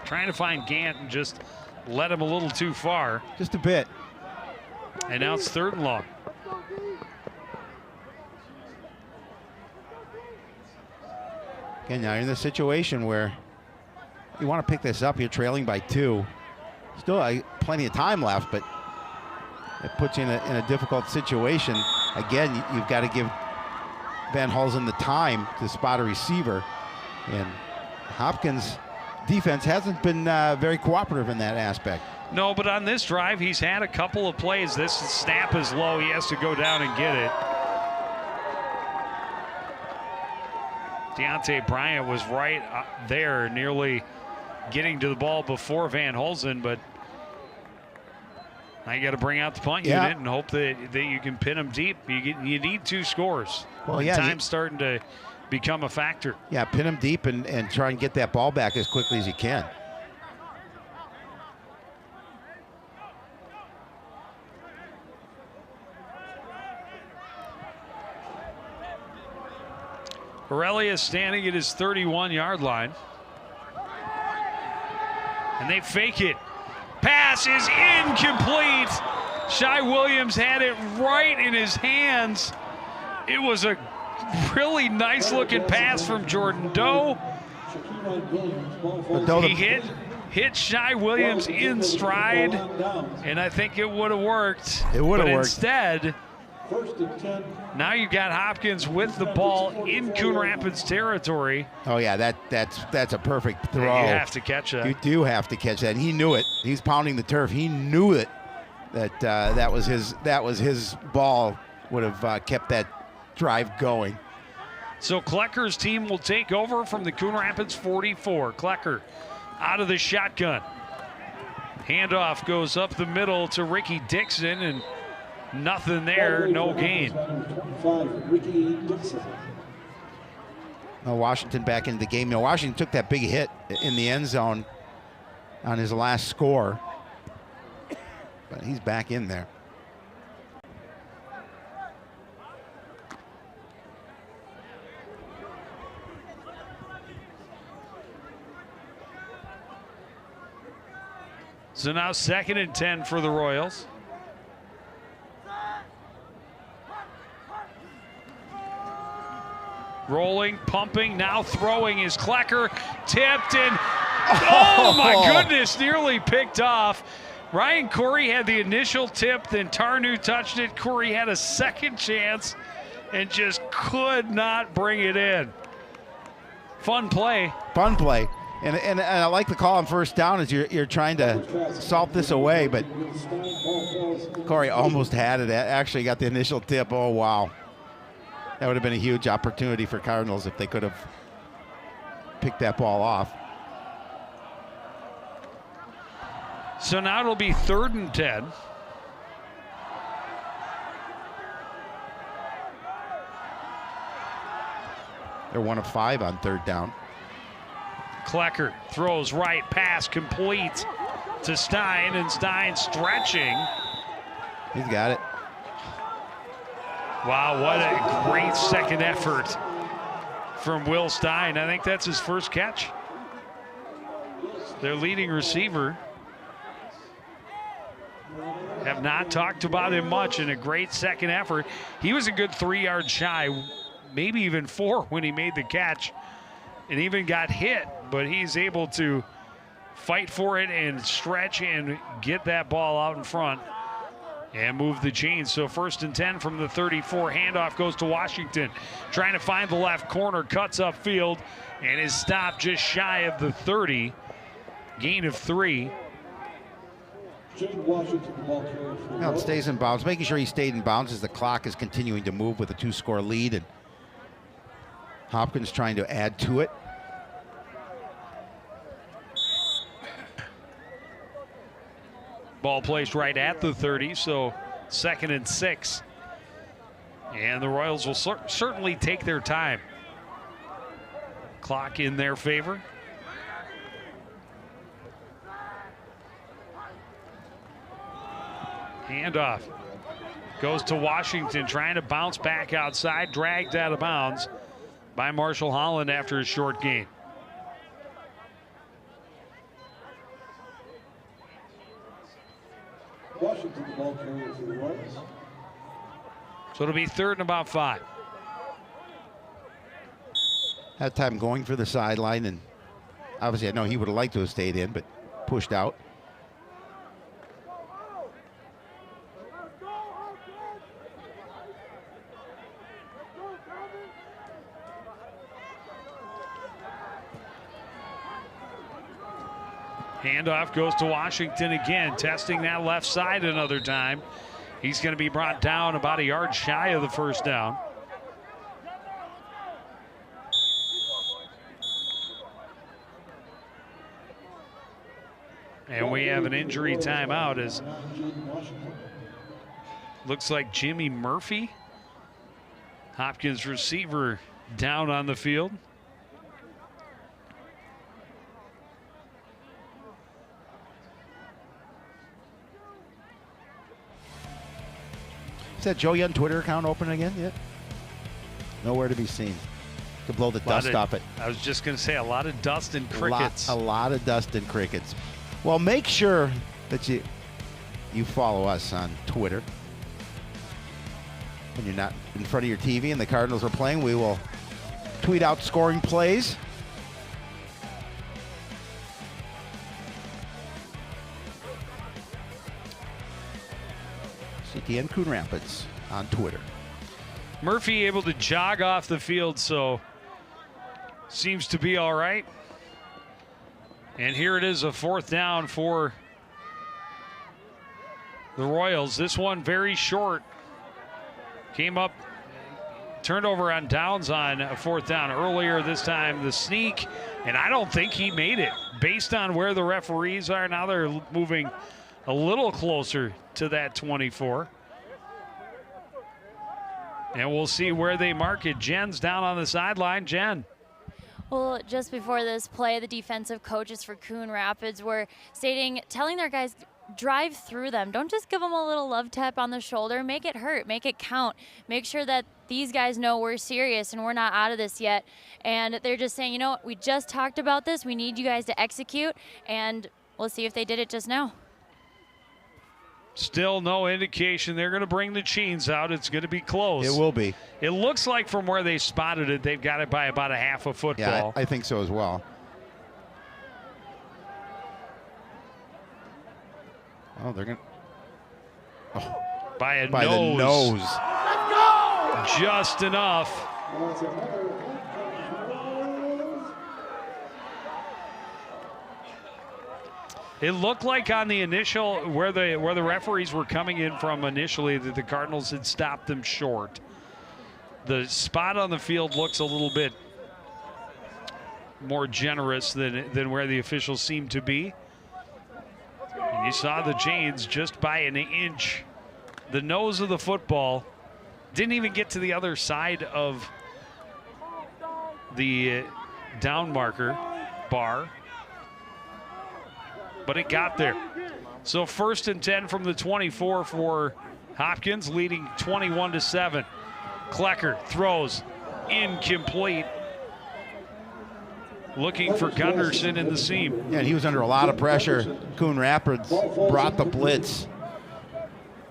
trying to find Gant and just led him a little too far. Just a bit. And now it's 3rd and long. Again, now you're in the situation where you want to pick this up. You're trailing by 2. Still plenty of time left, but it puts you in a difficult situation. Again, you've got to give Van Holzen the time to spot a receiver. And Hopkins' defense hasn't been very cooperative in that aspect. No, but on this drive, he's had a couple of plays. This snap is low. He has to go down and get it. Deontay Bryant was right there, nearly getting to the ball before Van Holzen, but now you got to bring out the punt unit and hope that you can pin them deep. You need 2 scores. Well, yeah, time's starting to become a factor. Yeah, pin them deep and try and get that ball back as quickly as you can. Aurelia is standing at his 31-yard line. And they fake it. Pass is incomplete. Shai Williams had it right in his hands. It was a really nice looking pass from Jordan Doe. He hit Shai Williams in stride, and I think it would have worked. It would have worked. Instead, now you got Hopkins with the ball in Coon Rapids territory. Oh yeah, that's a perfect throw. You have to catch that. You do have to catch that. He knew it. He's pounding the turf. He knew it. That was his ball. Would have kept that drive going. So Klecker's team will take over from the Coon Rapids 44. Klecker out of the shotgun. Handoff goes up the middle to Ricky Dixon, and nothing there, no gain. Washington back into the game. Washington took that big hit in the end zone on his last score, but he's back in there. So now 2nd and 10 for the Royals. Rolling, pumping, now throwing is Klecker, tipped, and oh my goodness, nearly picked off. Ryan Corey had the initial tip, then Tarnu touched it. Corey had a second chance and just could not bring it in. Fun play. Fun play. And I like the call on first down as you're trying to salt this away, but Corey almost had it. Actually got the initial tip. Oh, wow. That would have been a huge opportunity for Cardinals if they could have picked that ball off. So now it'll be 3rd and 10. They're 1 of 5 on 3rd down. Klecker throws right, pass complete to Stein, and Stein stretching. He's got it. Wow, what a great second effort from Will Stein. I think that's his first catch. Their leading receiver. Have not talked about him much, in a great second effort. He was a good 3 yards shy, maybe even 4 when he made the catch, and even got hit, but he's able to fight for it and stretch and get that ball out in front and move the chains. So 1st and 10 from the 34. Handoff goes to Washington. Trying to find the left corner, cuts upfield, and is stopped just shy of the 30. Gain of 3. Well, it stays in bounds. Making sure he stayed in bounds as the clock is continuing to move with a 2-score lead. And Hopkins trying to add to it. Ball placed right at the 30, so 2nd and 6. And the Royals will certainly take their time. Clock in their favor. Handoff goes to Washington, trying to bounce back outside, dragged out of bounds by Marshall Holland after a short gain. Washington, the ball carrier for the Royals. So it'll be 3rd and about 5. Had time going for the sideline, and obviously I know he would have liked to have stayed in, but pushed out. Handoff goes to Washington again, testing that left side another time. He's going to be brought down about a yard shy of the first down. And we have an injury timeout as looks like Jimmy Murphy, Hopkins receiver, down on the field. Is that Joe Young Twitter account open again yet? Nowhere to be seen. To blow the dust off it. I was just going to say, a lot of dust and crickets. A lot of dust and crickets. Well, make sure that you follow us on Twitter. When you're not in front of your TV and the Cardinals are playing, we will tweet out scoring plays. CTN Coon Rapids on Twitter. Murphy able to jog off the field, so seems to be all right. And here it is, a 4th down for the Royals. This one very short. Came up, turned over on downs on a 4th down earlier. This time the sneak, and I don't think he made it. Based on where the referees are, now they're moving a little closer to that 24. And we'll see where they mark it. Jen's down on the sideline. Jen. Well, just before this play, the defensive coaches for Coon Rapids were telling their guys, drive through them. Don't just give them a little love tap on the shoulder. Make it hurt. Make it count. Make sure that these guys know we're serious and we're not out of this yet. And they're just saying, you know what, we just talked about this. We need you guys to execute, and we'll see if they did it just now. Still no indication they're going to bring the chains out. It's going to be close. It will be. It looks like from where they spotted it, they've got it by about a half a football. Yeah, I think so as well. Oh, they're going to. Oh. By the nose. Let's go! Just enough. It looked like on the initial, where the referees were coming in from initially, that the Cardinals had stopped them short. The spot on the field looks a little bit more generous than where the officials seem to be. And you saw the chains just by an inch. The nose of the football didn't even get to the other side of the down marker bar, but it got there. So 1st and 10 from the 24 for Hopkins, leading 21-7. Klecker throws incomplete. Looking for Gunderson in the seam. Yeah, and he was under a lot of pressure. Coon Rapids brought the blitz,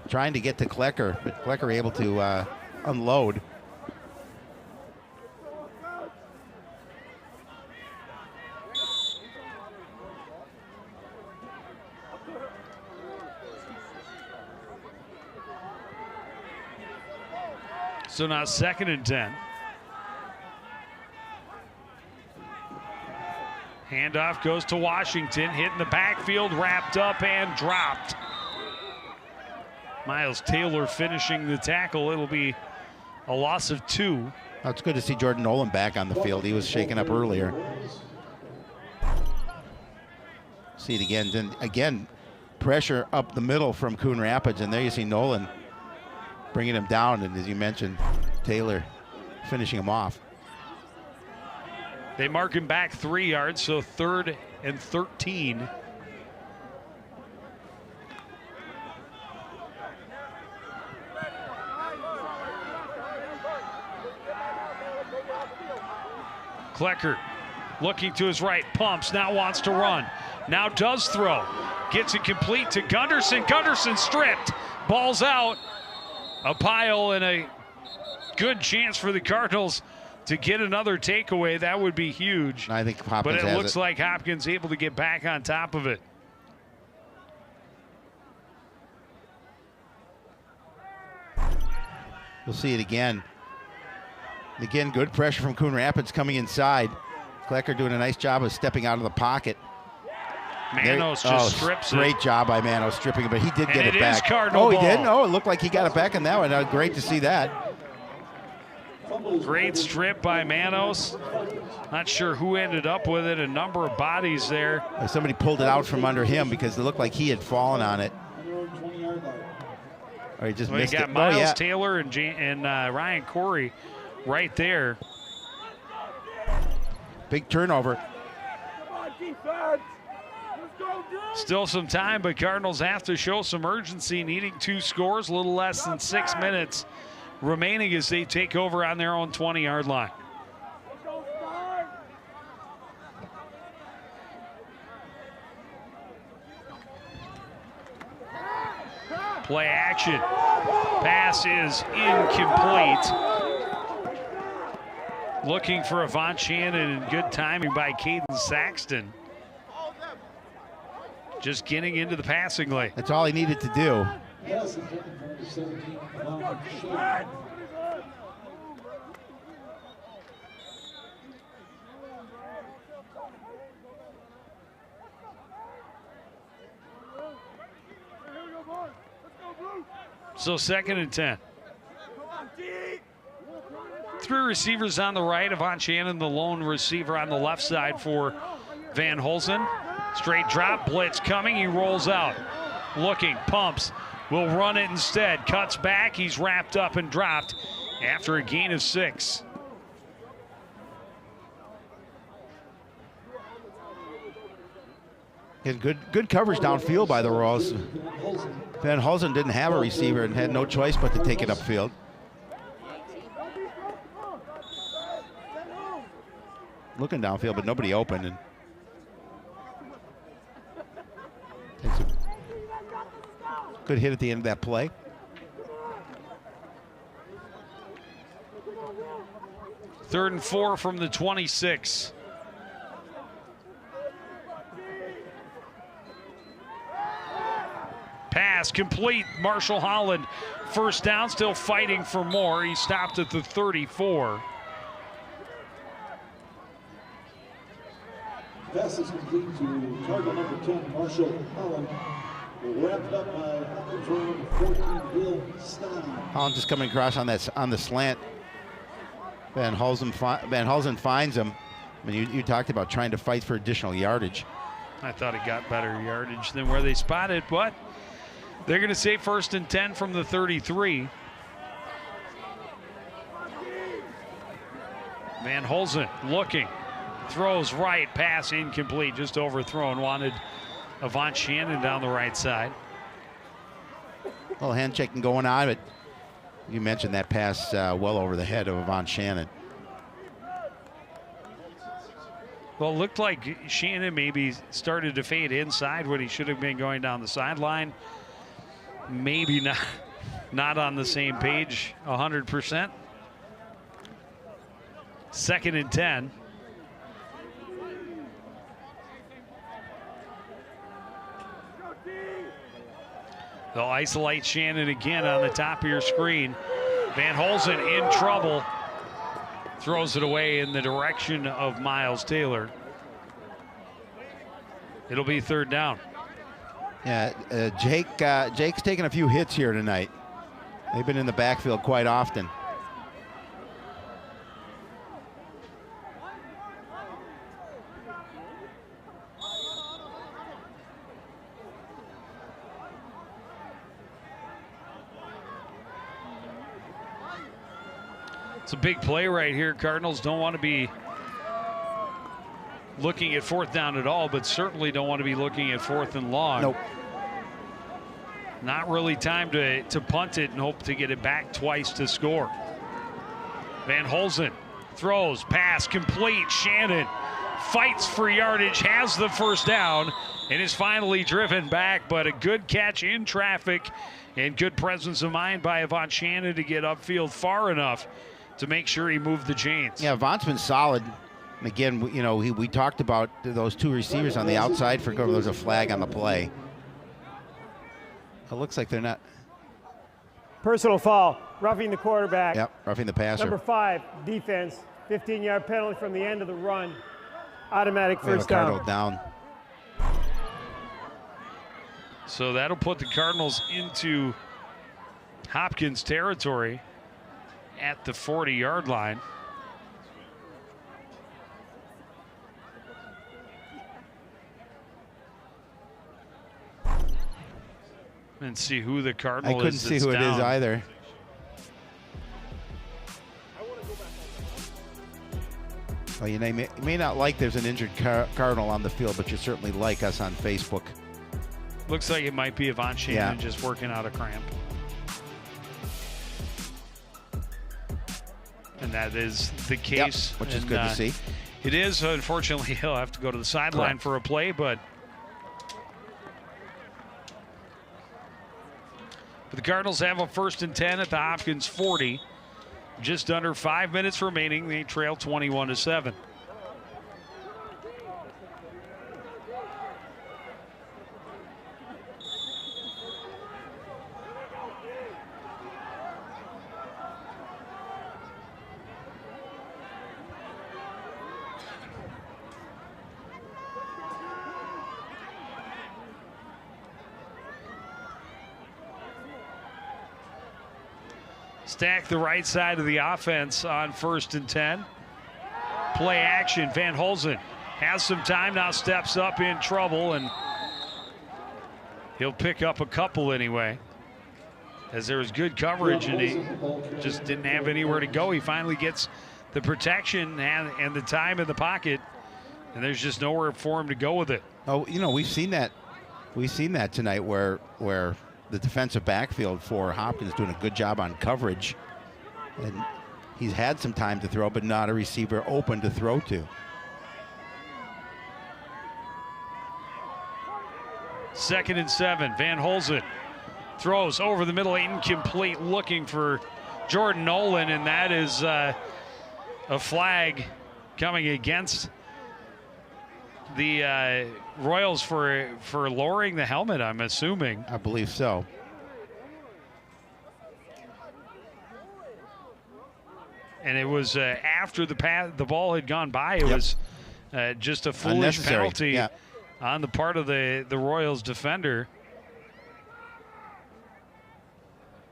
trying to get to Klecker, but Klecker able to unload. So now 2nd and 10. Handoff goes to Washington, hit in the backfield, wrapped up and dropped. Miles Taylor finishing the tackle. It'll be a loss of 2. Oh, it's good to see Jordan Nolan back on the field. He was shaken up earlier. See it again. Then again, pressure up the middle from Coon Rapids, and there you see Nolan bringing him down, and as you mentioned, Taylor finishing him off. They mark him back 3 yards, so 3rd and 13. Klecker looking to his right, pumps, now wants to run. Now does throw. Gets it complete to Gunderson. Gunderson stripped. Ball's out. A pile and a good chance for the Cardinals to get another takeaway. That would be huge. I think Hopkins has it. But it looks like Hopkins able to get back on top of it. We'll see it again. Again, good pressure from Coon Rapids coming inside. Klecker doing a nice job of stepping out of the pocket. Manos just strips it. Great job by Manos stripping it, but he did get it back. Cardinal oh, he ball. did? No, it looked like he got it back in that one. Great to see that. Great strip by Manos. Not sure who ended up with it. A number of bodies there. Somebody pulled it out from under him because it looked like he had fallen on it. Or he just missed it. You got Miles Taylor and Ryan Corey right there. Big turnover. Still some time, but Cardinals have to show some urgency, needing 2 scores, a little less than 6 minutes remaining as they take over on their own 20-yard line. Play action. Pass is incomplete. Looking for Avant Shannon, and good timing by Caden Saxton. Just getting into the passing lane. That's all he needed to do. So 2nd and 10. 3 receivers on the right. Avant Shannon, the lone receiver on the left side for Van Holzen. Straight drop, blitz coming, he rolls out. Looking, pumps, will run it instead. Cuts back, he's wrapped up and dropped after a gain of 6. And good coverage downfield by the Royals. Van Hulsen didn't have a receiver and had no choice but to take it upfield. Looking downfield, but nobody open. And takes a good hit at the end of that play. Third and 4 from the 26. Pass complete. Marshall Holland, first down, still fighting for more. He stopped at the 34. Pass is complete to target number 10, Marshall Holland. Wrapped up by Hopkins running 14, Bill Stein. Holland just coming across on the slant. Van Hulsen finds him. I mean, you talked about trying to fight for additional yardage. I thought he got better yardage than where they spotted, but they're going to say first and 10 from the 33. Van Hulsen looking, throws right, pass incomplete, just overthrown. Wanted Avant Shannon down the right side. A little hand checking going on, but you mentioned that pass well over the head of Avant Shannon. Well, it looked like Shannon maybe started to fade inside when he should have been going down the sideline. Maybe not on the same page 100%. Second and 10. They'll isolate Shannon again on the top of your screen. Van Hulsen in trouble. Throws it away in the direction of Miles Taylor. It'll be third down. Yeah, Jake's taken a few hits here tonight. They've been in the backfield quite often. It's a big play right here. Cardinals don't want to be looking at fourth down at all, but certainly don't want to be looking at fourth and long. Nope. Not really time to punt it and hope to get it back twice to score. Van Hulsen throws, pass complete. Shannon fights for yardage, has the first down, and is finally driven back, but a good catch in traffic and good presence of mind by Avant Shannon to get upfield far enough to make sure he moved the chains. Yeah, Avant's been solid. And again, you know, we talked about those two receivers on the outside for there's a flag on the play. It looks like they're not. Personal foul, roughing the quarterback. Yep, roughing the passer. Number 5, defense, 15-yard penalty from the end of the run. Automatic We have first a Cardinal down. So that'll put the Cardinals into Hopkins territory at the 40-yard line. And see who the Cardinal is. I couldn't see who it is either. Well, you may not like there's an injured Cardinal on the field, but you certainly like us on Facebook. Looks like it might be Avant Shannon just working out a cramp. And that is the case. Yep, which is good to see. It is. Unfortunately, he'll have to go to the sideline for a play, but the Cardinals have a first and 10 at the Hopkins 40. Just under 5 minutes remaining. They trail 21-7. Stack the right side of the offense on first and 10. Play action. Van Hulsen has some time now, steps up in trouble, and he'll pick up a couple anyway. As there was good coverage and he just didn't have anywhere to go. He finally gets the protection and the time in the pocket And there's just nowhere for him to go with it. Oh, we've seen that. We've seen that tonight where the defensive backfield for Hopkins doing a good job on coverage. And he's had some time to throw, but not a receiver open to throw to. Second and 7. Van Holzen throws over the middle, incomplete, looking for Jordan Nolan, and that is a flag coming against the Royals for lowering the helmet, I'm assuming. I believe so. And it was after the ball had gone by. It was just a foolish penalty on the part of the Royals defender.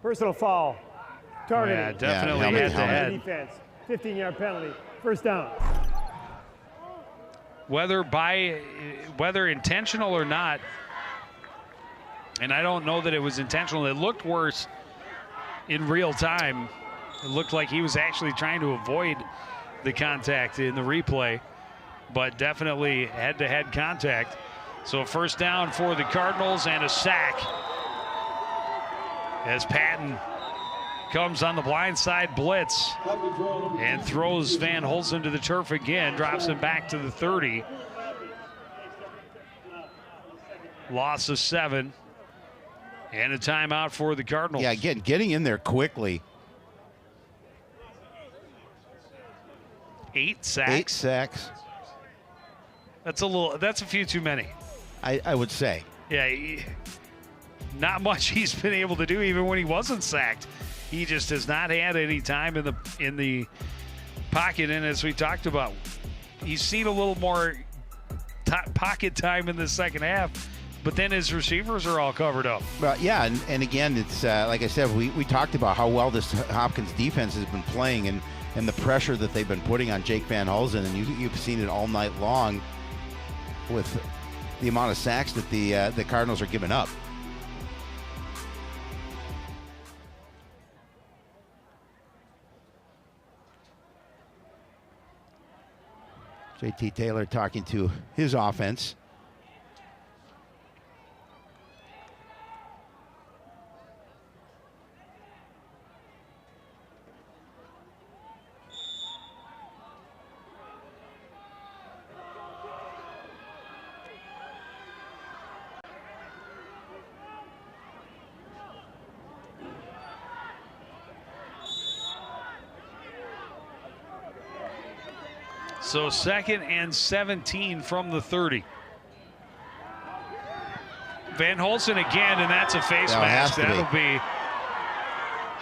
Personal foul. Targeting. Yeah, definitely head-to-head. Defense. 15-yard penalty. First down. Whether intentional or not, and I don't know that it was intentional. It looked worse in real time. It looked like he was actually trying to avoid the contact in the replay, but definitely head-to-head contact. So first down for the Cardinals and a sack as Patton comes on the blind side blitz and throws Van Holzen to the turf again, drops him back to the 30. Loss of 7 and a timeout for the Cardinals. Yeah, again, getting in there quickly. 8 sacks. 8 sacks. That's a few too many. I would say. Yeah, not much he's been able to do even when he wasn't sacked. He just has not had any time in the pocket, and as we talked about, he's seen a little more pocket time in the second half, but then his receivers are all covered up. Well, yeah, and again, it's like I said, we talked about how well this Hopkins defense has been playing and the pressure that they've been putting on Jake Van Holzen, and you've seen it all night long with the amount of sacks that the Cardinals are giving up. JT Taylor talking to his offense. So 2nd and 17 from the 30. Van Holzen again, and that's a face mask. That'll be.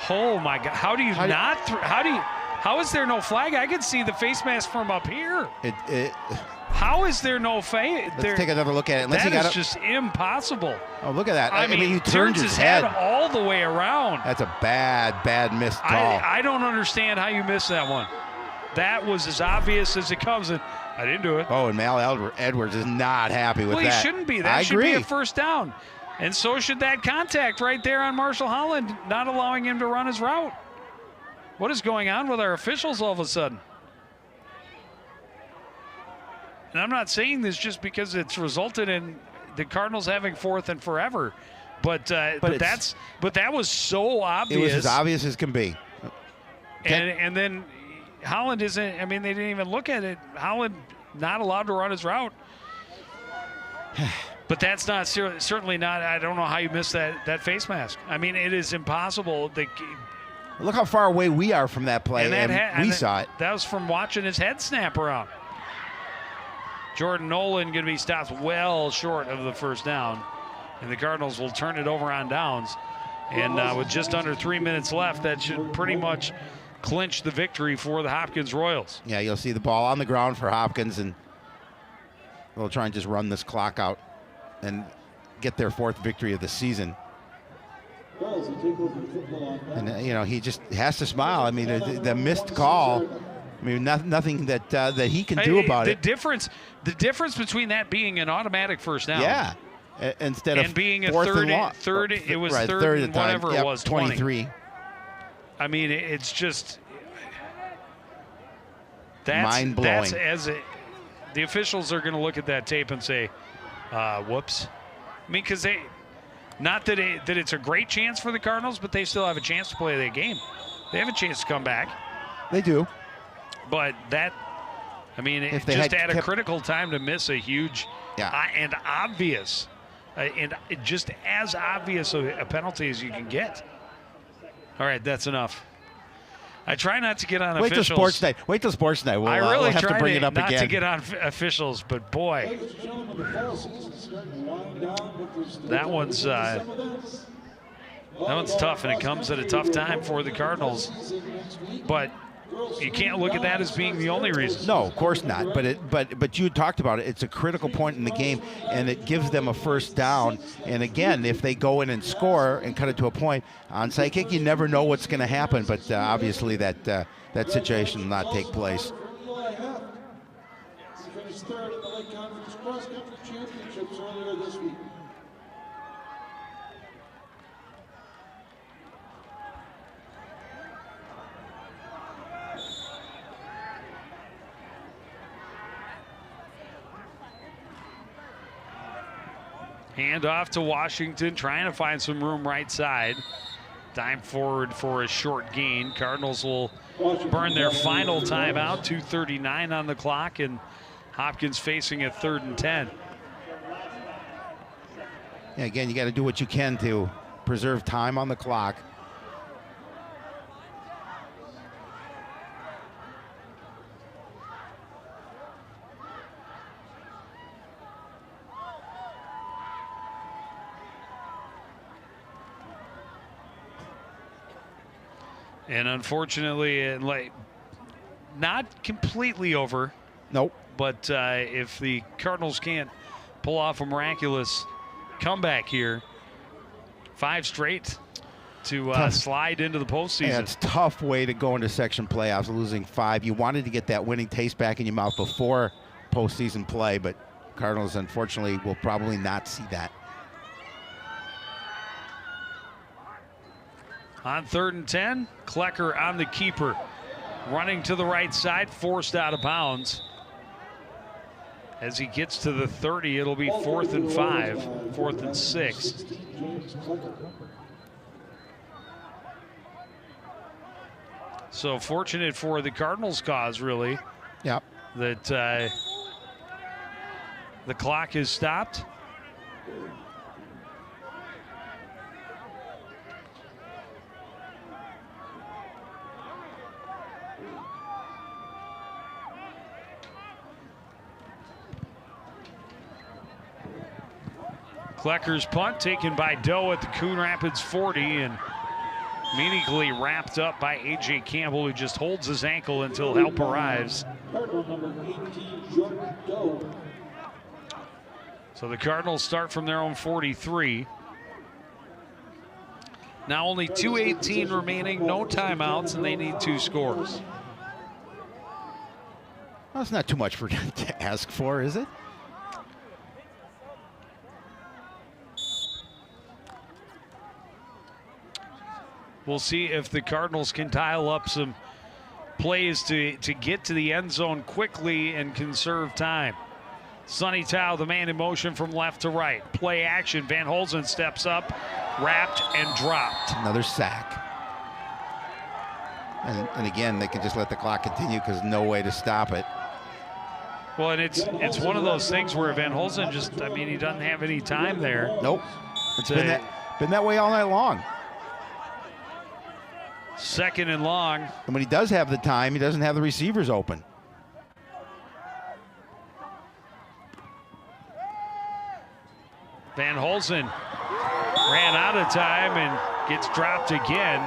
Oh my God! How do you not? How is there no flag? I can see the face mask from up here. How is there no face? Let's take another look at it. That is just impossible. Oh, look at that! I mean, he turns his head all the way around. That's a bad missed call. I don't understand how you missed that one. That was as obvious as it comes, and I didn't do it. Oh, and Mal Edwards is not happy with that. Well, he shouldn't be. That should be a first down. And so should that contact right there on Marshall Holland, not allowing him to run his route. What is going on with our officials all of a sudden? And I'm not saying this just because it's resulted in the Cardinals having 4th and forever, but that was so obvious. It was as obvious as can be. And then Holland isn't. I mean, they didn't even look at it. Holland not allowed to run his route. But that's not certainly not. I don't know how you missed that face mask. I mean, it is impossible. Look how far away we are from that play, and we saw it. That was from watching his head snap around. Jordan Nolan going to be stopped well short of the first down, and the Cardinals will turn it over on downs. And with just under 3 minutes left, that should pretty much clinch the victory for the Hopkins Royals. Yeah, you'll see the ball on the ground for Hopkins, and they'll try and just run this clock out and get their 4th victory of the season. And he just has to smile. I mean, the missed call. I mean, nothing that he can do about it. The difference between that being an automatic first down. Yeah. Instead of being a third, it was third and whatever it was, 23. I mean, it's just mind-blowing. the officials are going to look at that tape and say, whoops. I mean, because not that it's a great chance for the Cardinals, but they still have a chance to play that game. They have a chance to come back. They do. But if they had a critical time to miss a huge and obvious, and just as obvious a penalty as you can get. All right, that's enough. I try not to get on officials. Wait till sports night. I really we'll have try to bring it up not again. to get on officials, but boy, that one's tough, and it comes at a tough time for the Cardinals. But you can't look at that as being the only reason. No, of course not. But you talked about it. It's a critical point in the game, and it gives them a first down. And again, if they go in and score and cut it to a point, onside kick, you never know what's going to happen. But obviously, that situation will not take place. He finished third in the Lake Conference Cross Country Championships earlier this week. Hand off to Washington, trying to find some room right side. Dime forward for a short gain. Cardinals will burn their final timeout, 2:39 on the clock, and Hopkins facing a 3rd and 10. Yeah, again, you got to do what you can to preserve time on the clock. And unfortunately, not completely over. Nope. But if the Cardinals can't pull off a miraculous comeback here, 5 straight to slide into the postseason. Yeah, it's a tough way to go into section playoffs, losing 5. You wanted to get that winning taste back in your mouth before postseason play, but Cardinals, unfortunately, will probably not see that. On 3rd and 10, Klecker on the keeper. Running to the right side, forced out of bounds. As he gets to the 30, it'll be 4th and 5, 4th and 6. So fortunate for the Cardinals' cause, really. Yep. That the clock is stopped. Klecker's punt taken by Doe at the Coon Rapids 40 and immediately wrapped up by A.J. Campbell, who just holds his ankle until help arrives. So the Cardinals start from their own 43. Now only 2:18 remaining, no timeouts, and they need 2 scores. Well, that's not too much for to ask for, is it? We'll see if the Cardinals can dial up some plays to get to the end zone quickly and conserve time. Sonny Tao, the man in motion from left to right. Play action. Van Holzen steps up, wrapped and dropped. Another sack. And again, they can just let the clock continue because no way to stop it. Well, and it's one of those things where Van Holzen he doesn't have any time there. Nope. It's been that way all night long. 2nd and long. And when he does have the time, he doesn't have the receivers open. Van Holzen ran out of time and gets dropped again.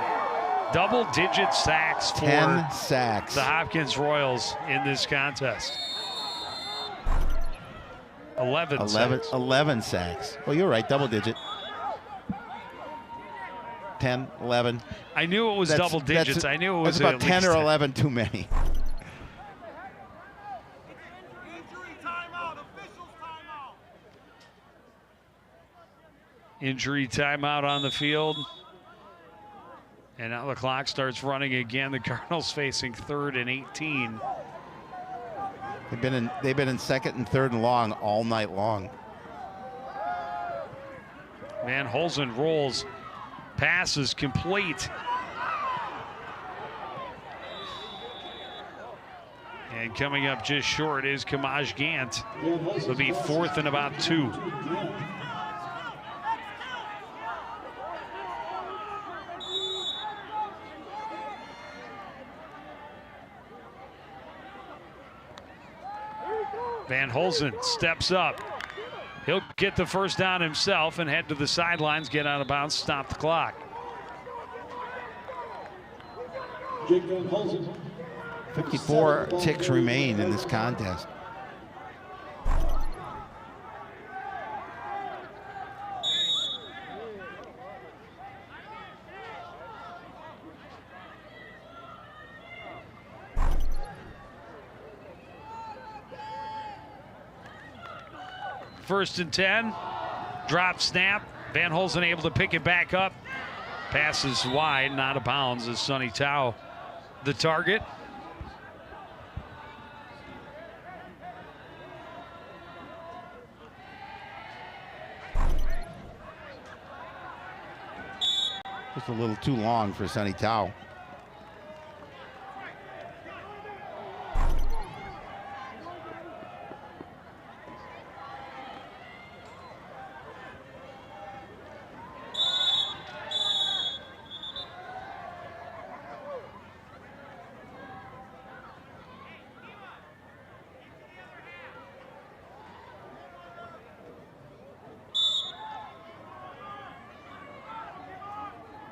Double-digit sacks for 10 sacks. The Hopkins Royals in this contest. 11 sacks. 11 sacks. Well, you're right, double-digit. 10, 11. I knew it was double digits. I knew it was about 10 or 11 too many. Injury timeout on the field. And now the clock starts running again. The Cardinals facing 3rd and 18. They've been in second and third and long all night long. Van Holzen rolls, passes complete. And coming up just short is Kamaj Gant. It'll be 4th and about 2. Van Holzen steps up. He'll get the first down himself and head to the sidelines, get out of bounds, stop the clock. Jake Van Holzen. 54 ticks remain in this contest. First and 10, drop snap. Van Holzen able to pick it back up. Passes wide, not out of bounds as Sonny Tao the target. Just a little too long for Sonny Tao.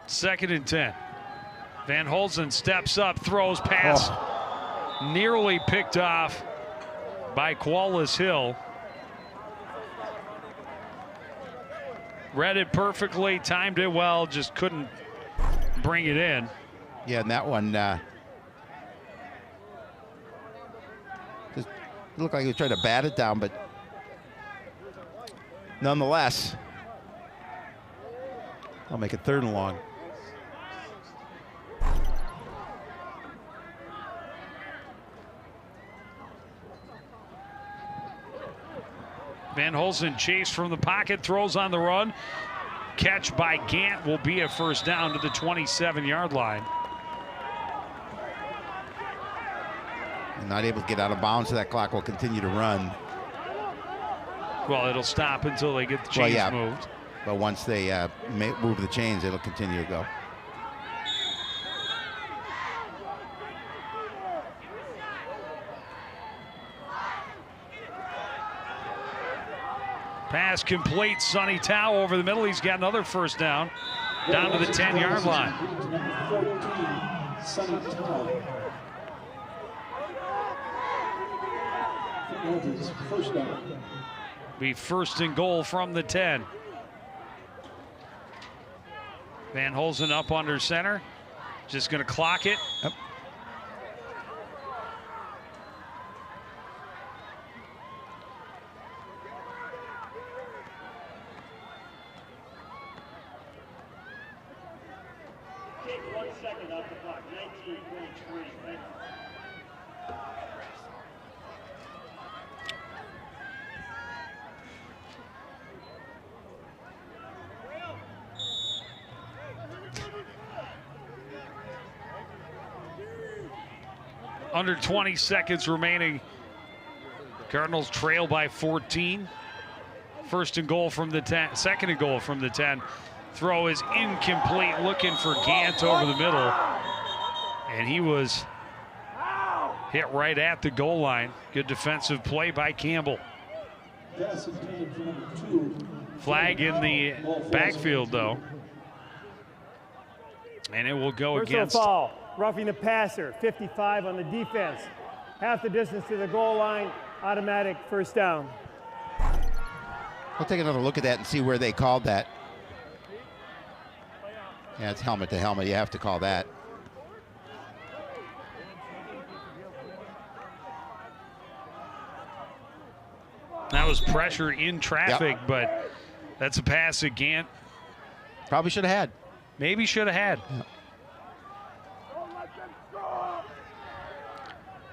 Second and 10. Van Holzen steps up, throws, pass. Nearly picked off by Qualis Hill. Read it perfectly, timed it well, just couldn't bring it in. Yeah, and that one just looked like he was trying to bat it down, but nonetheless, I'll make it 3rd and long. Van Holzen chased from the pocket, throws on the run. Catch by Gant will be a first down to the 27-yard line. And not able to get out of bounds, so that clock will continue to run. Well, it'll stop until they get the chains moved. But once they move the chains, it'll continue to go. Pass complete. Sonny Tao over the middle. He's got another first down. Down to the 10-yard line. First down. Be first and goal from the 10. Van Holzen up under center. Just going to clock it. Yep. Take 1 second off the clock. 19.3. Under 20 seconds remaining. Cardinals trail by 14. First and goal from the 10. Second and goal from the 10. Throw is incomplete, looking for Gant over the middle. And he was hit right at the goal line. Good defensive play by Campbell. Flag in the backfield, though. And it will go against. Foul. Roughing the passer, 55 on the defense. Half the distance to the goal line, automatic first down. We'll take another look at that and see where they called that. Yeah, it's helmet to helmet. You have to call that. That was pressure in traffic, but that's a pass that Gant probably should have had. Maybe should have had. Yeah.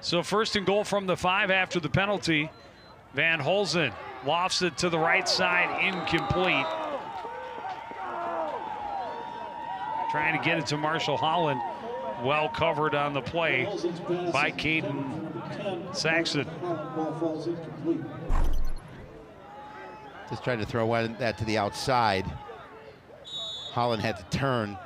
So first and goal from the 5 after the penalty. Van Holzen lofts it to the right side, incomplete. Trying to get it to Marshall Holland. Well covered on the play by Caden Saxon. Just tried to throw that to the outside. Holland had to turn.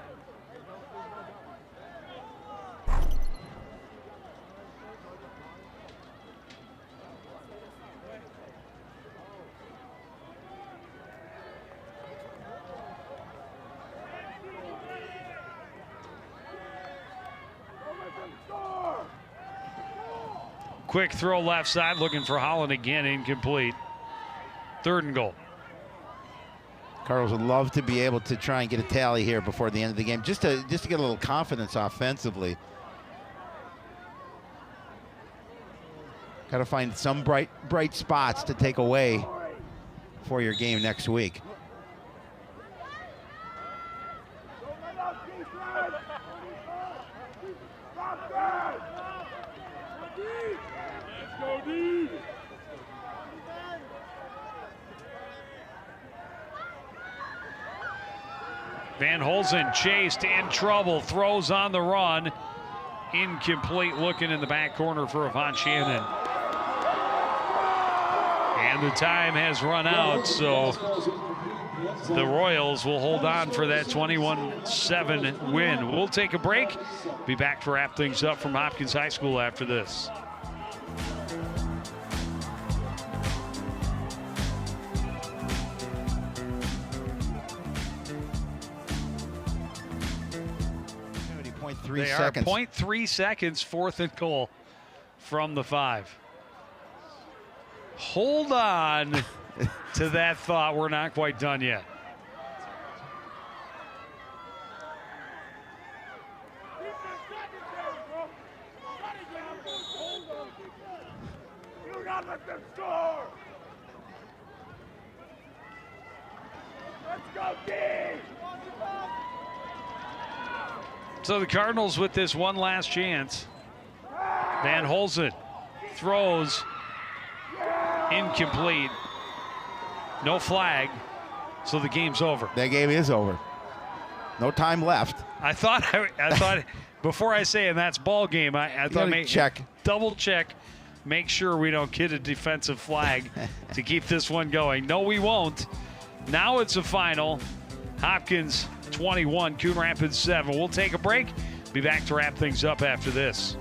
Quick throw left side, looking for Holland again, incomplete. 3rd and goal. Cardinals would love to be able to try and get a tally here before the end of the game, just to get a little confidence offensively. Got to find some bright spots to take away for your game next week. Van Holzen chased, in trouble, throws on the run. Incomplete, looking in the back corner for Avant Shannon. And the time has run out, so the Royals will hold on for that 21-7 win. We'll take a break. Be back to wrap things up from Hopkins High School after this. They are 0.3 seconds, 4th and goal from the 5. Hold on to that thought. We're not quite done yet. Do not let them score. Let's go, Dean. So the Cardinals with this one last chance. Van Holzen throws, incomplete. No flag, so the game's over. That game is over. No time left. I thought before I say, and that's ball game, I thought double check, make sure we don't get a defensive flag to keep this one going. No, we won't. Now it's a final. Hopkins 21, Coon Rapids 7. We'll take a break. Be back to wrap things up after this.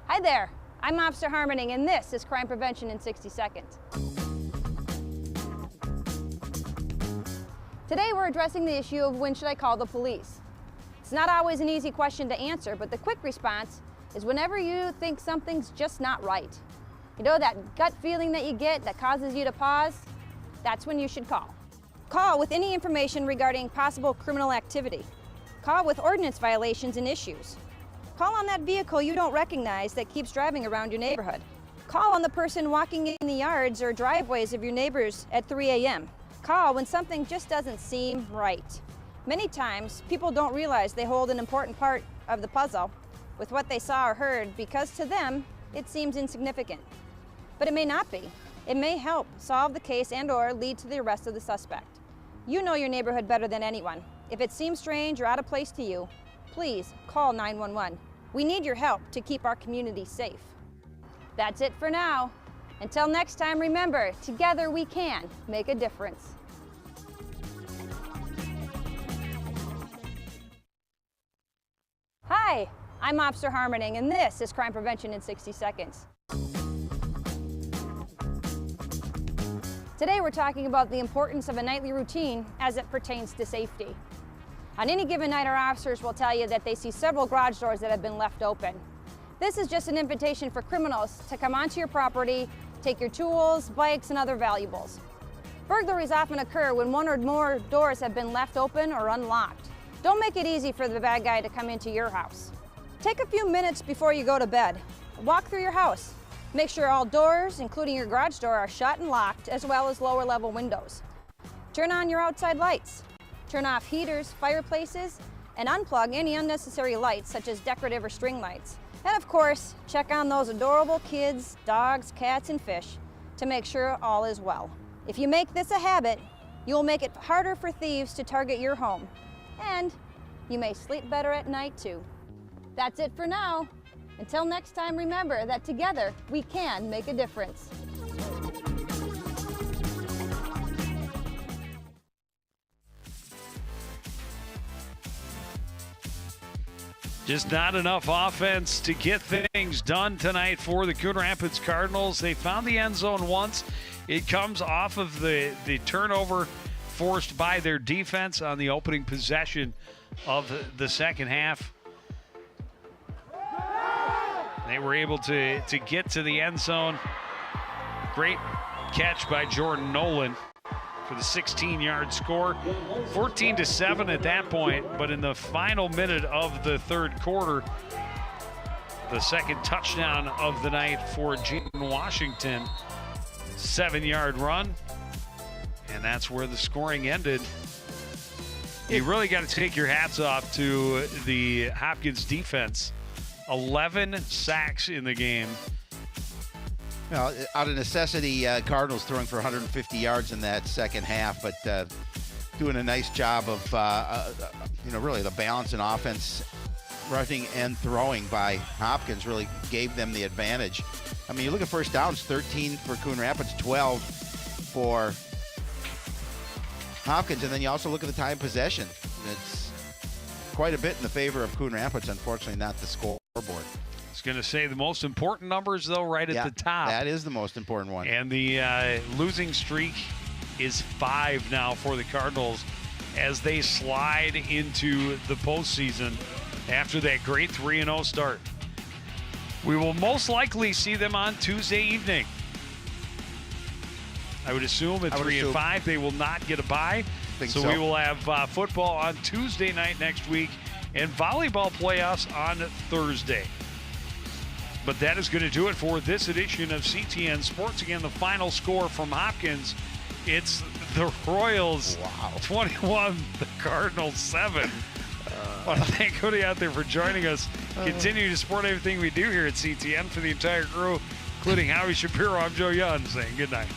Hi there, I'm Officer Harmoning, and this is Crime Prevention in 60 Seconds. Today we're addressing the issue of when should I call the police. It's not always an easy question to answer, but the quick response is whenever you think something's just not right. You know that gut feeling that you get that causes you to pause? That's when you should call. Call with any information regarding possible criminal activity. Call with ordinance violations and issues. Call on that vehicle you don't recognize that keeps driving around your neighborhood. Call on the person walking in the yards or driveways of your neighbors at 3 a.m. Call when something just doesn't seem right. Many times, people don't realize they hold an important part of the puzzle with what they saw or heard because to them, it seems insignificant. But it may not be. It may help solve the case and/or lead to the arrest of the suspect. You know your neighborhood better than anyone. If it seems strange or out of place to you, please call 911. We need your help to keep our community safe. That's it for now. Until next time, remember, together we can make a difference. Hi, I'm Officer Harmoning, and this is Crime Prevention in 60 Seconds. Today we're talking about the importance of a nightly routine as it pertains to safety. On any given night, our officers will tell you that they see several garage doors that have been left open. This is just an invitation for criminals to come onto your property, take your tools, bikes, and other valuables. Burglaries often occur when one or more doors have been left open or unlocked. Don't make it easy for the bad guy to come into your house. Take a few minutes before you go to bed. Walk through your house. Make sure all doors, including your garage door, are shut and locked, as well as lower level windows. Turn on your outside lights. Turn off heaters, fireplaces, and unplug any unnecessary lights such as decorative or string lights. And of course, check on those adorable kids, dogs, cats, and fish to make sure all is well. If you make this a habit, you'll make it harder for thieves to target your home. And you may sleep better at night too. That's it for now. Until next time, remember that together we can make a difference. Just not enough offense to get things done tonight for the Coon Rapids Cardinals. They found the end zone once. It comes off of the turnover forced by their defense on the opening possession of the second half. They were able to get to the end zone. Great catch by Jordan Nolan for the 16-yard score. 14-7 at that point, but in the final minute of the third quarter, the second touchdown of the night for Jaden Washington. 7-yard run, and that's where the scoring ended. You really got to take your hats off to the Hopkins defense. 11 sacks in the game. Well, out of necessity, Cardinals throwing for 150 yards in that second half, but doing a nice job of, really the balance in offense, rushing and throwing by Hopkins really gave them the advantage. I mean, you look at first downs, 13 for Coon Rapids, 12 for Hopkins, and then you also look at the time possession. It's quite a bit in the favor of Coon Rapids, unfortunately not the scoreboard. I was going to say the most important numbers, though, right at the top. That is the most important one. And the losing streak is 5 now for the Cardinals as they slide into the postseason after that great 3-0 start. We will most likely see them on Tuesday evening. I would assume at 3 and 5 they will not get a bye. So we will have football on Tuesday night next week and volleyball playoffs on Thursday. But that is going to do it for this edition of CTN Sports. Again, the final score from Hopkins, it's the Royals 21, the Cardinals 7. I want to thank Cody out there for joining us. Continue to support everything we do here at CTN. For the entire crew, including Howie Shapiro, I'm Joe Young saying good night.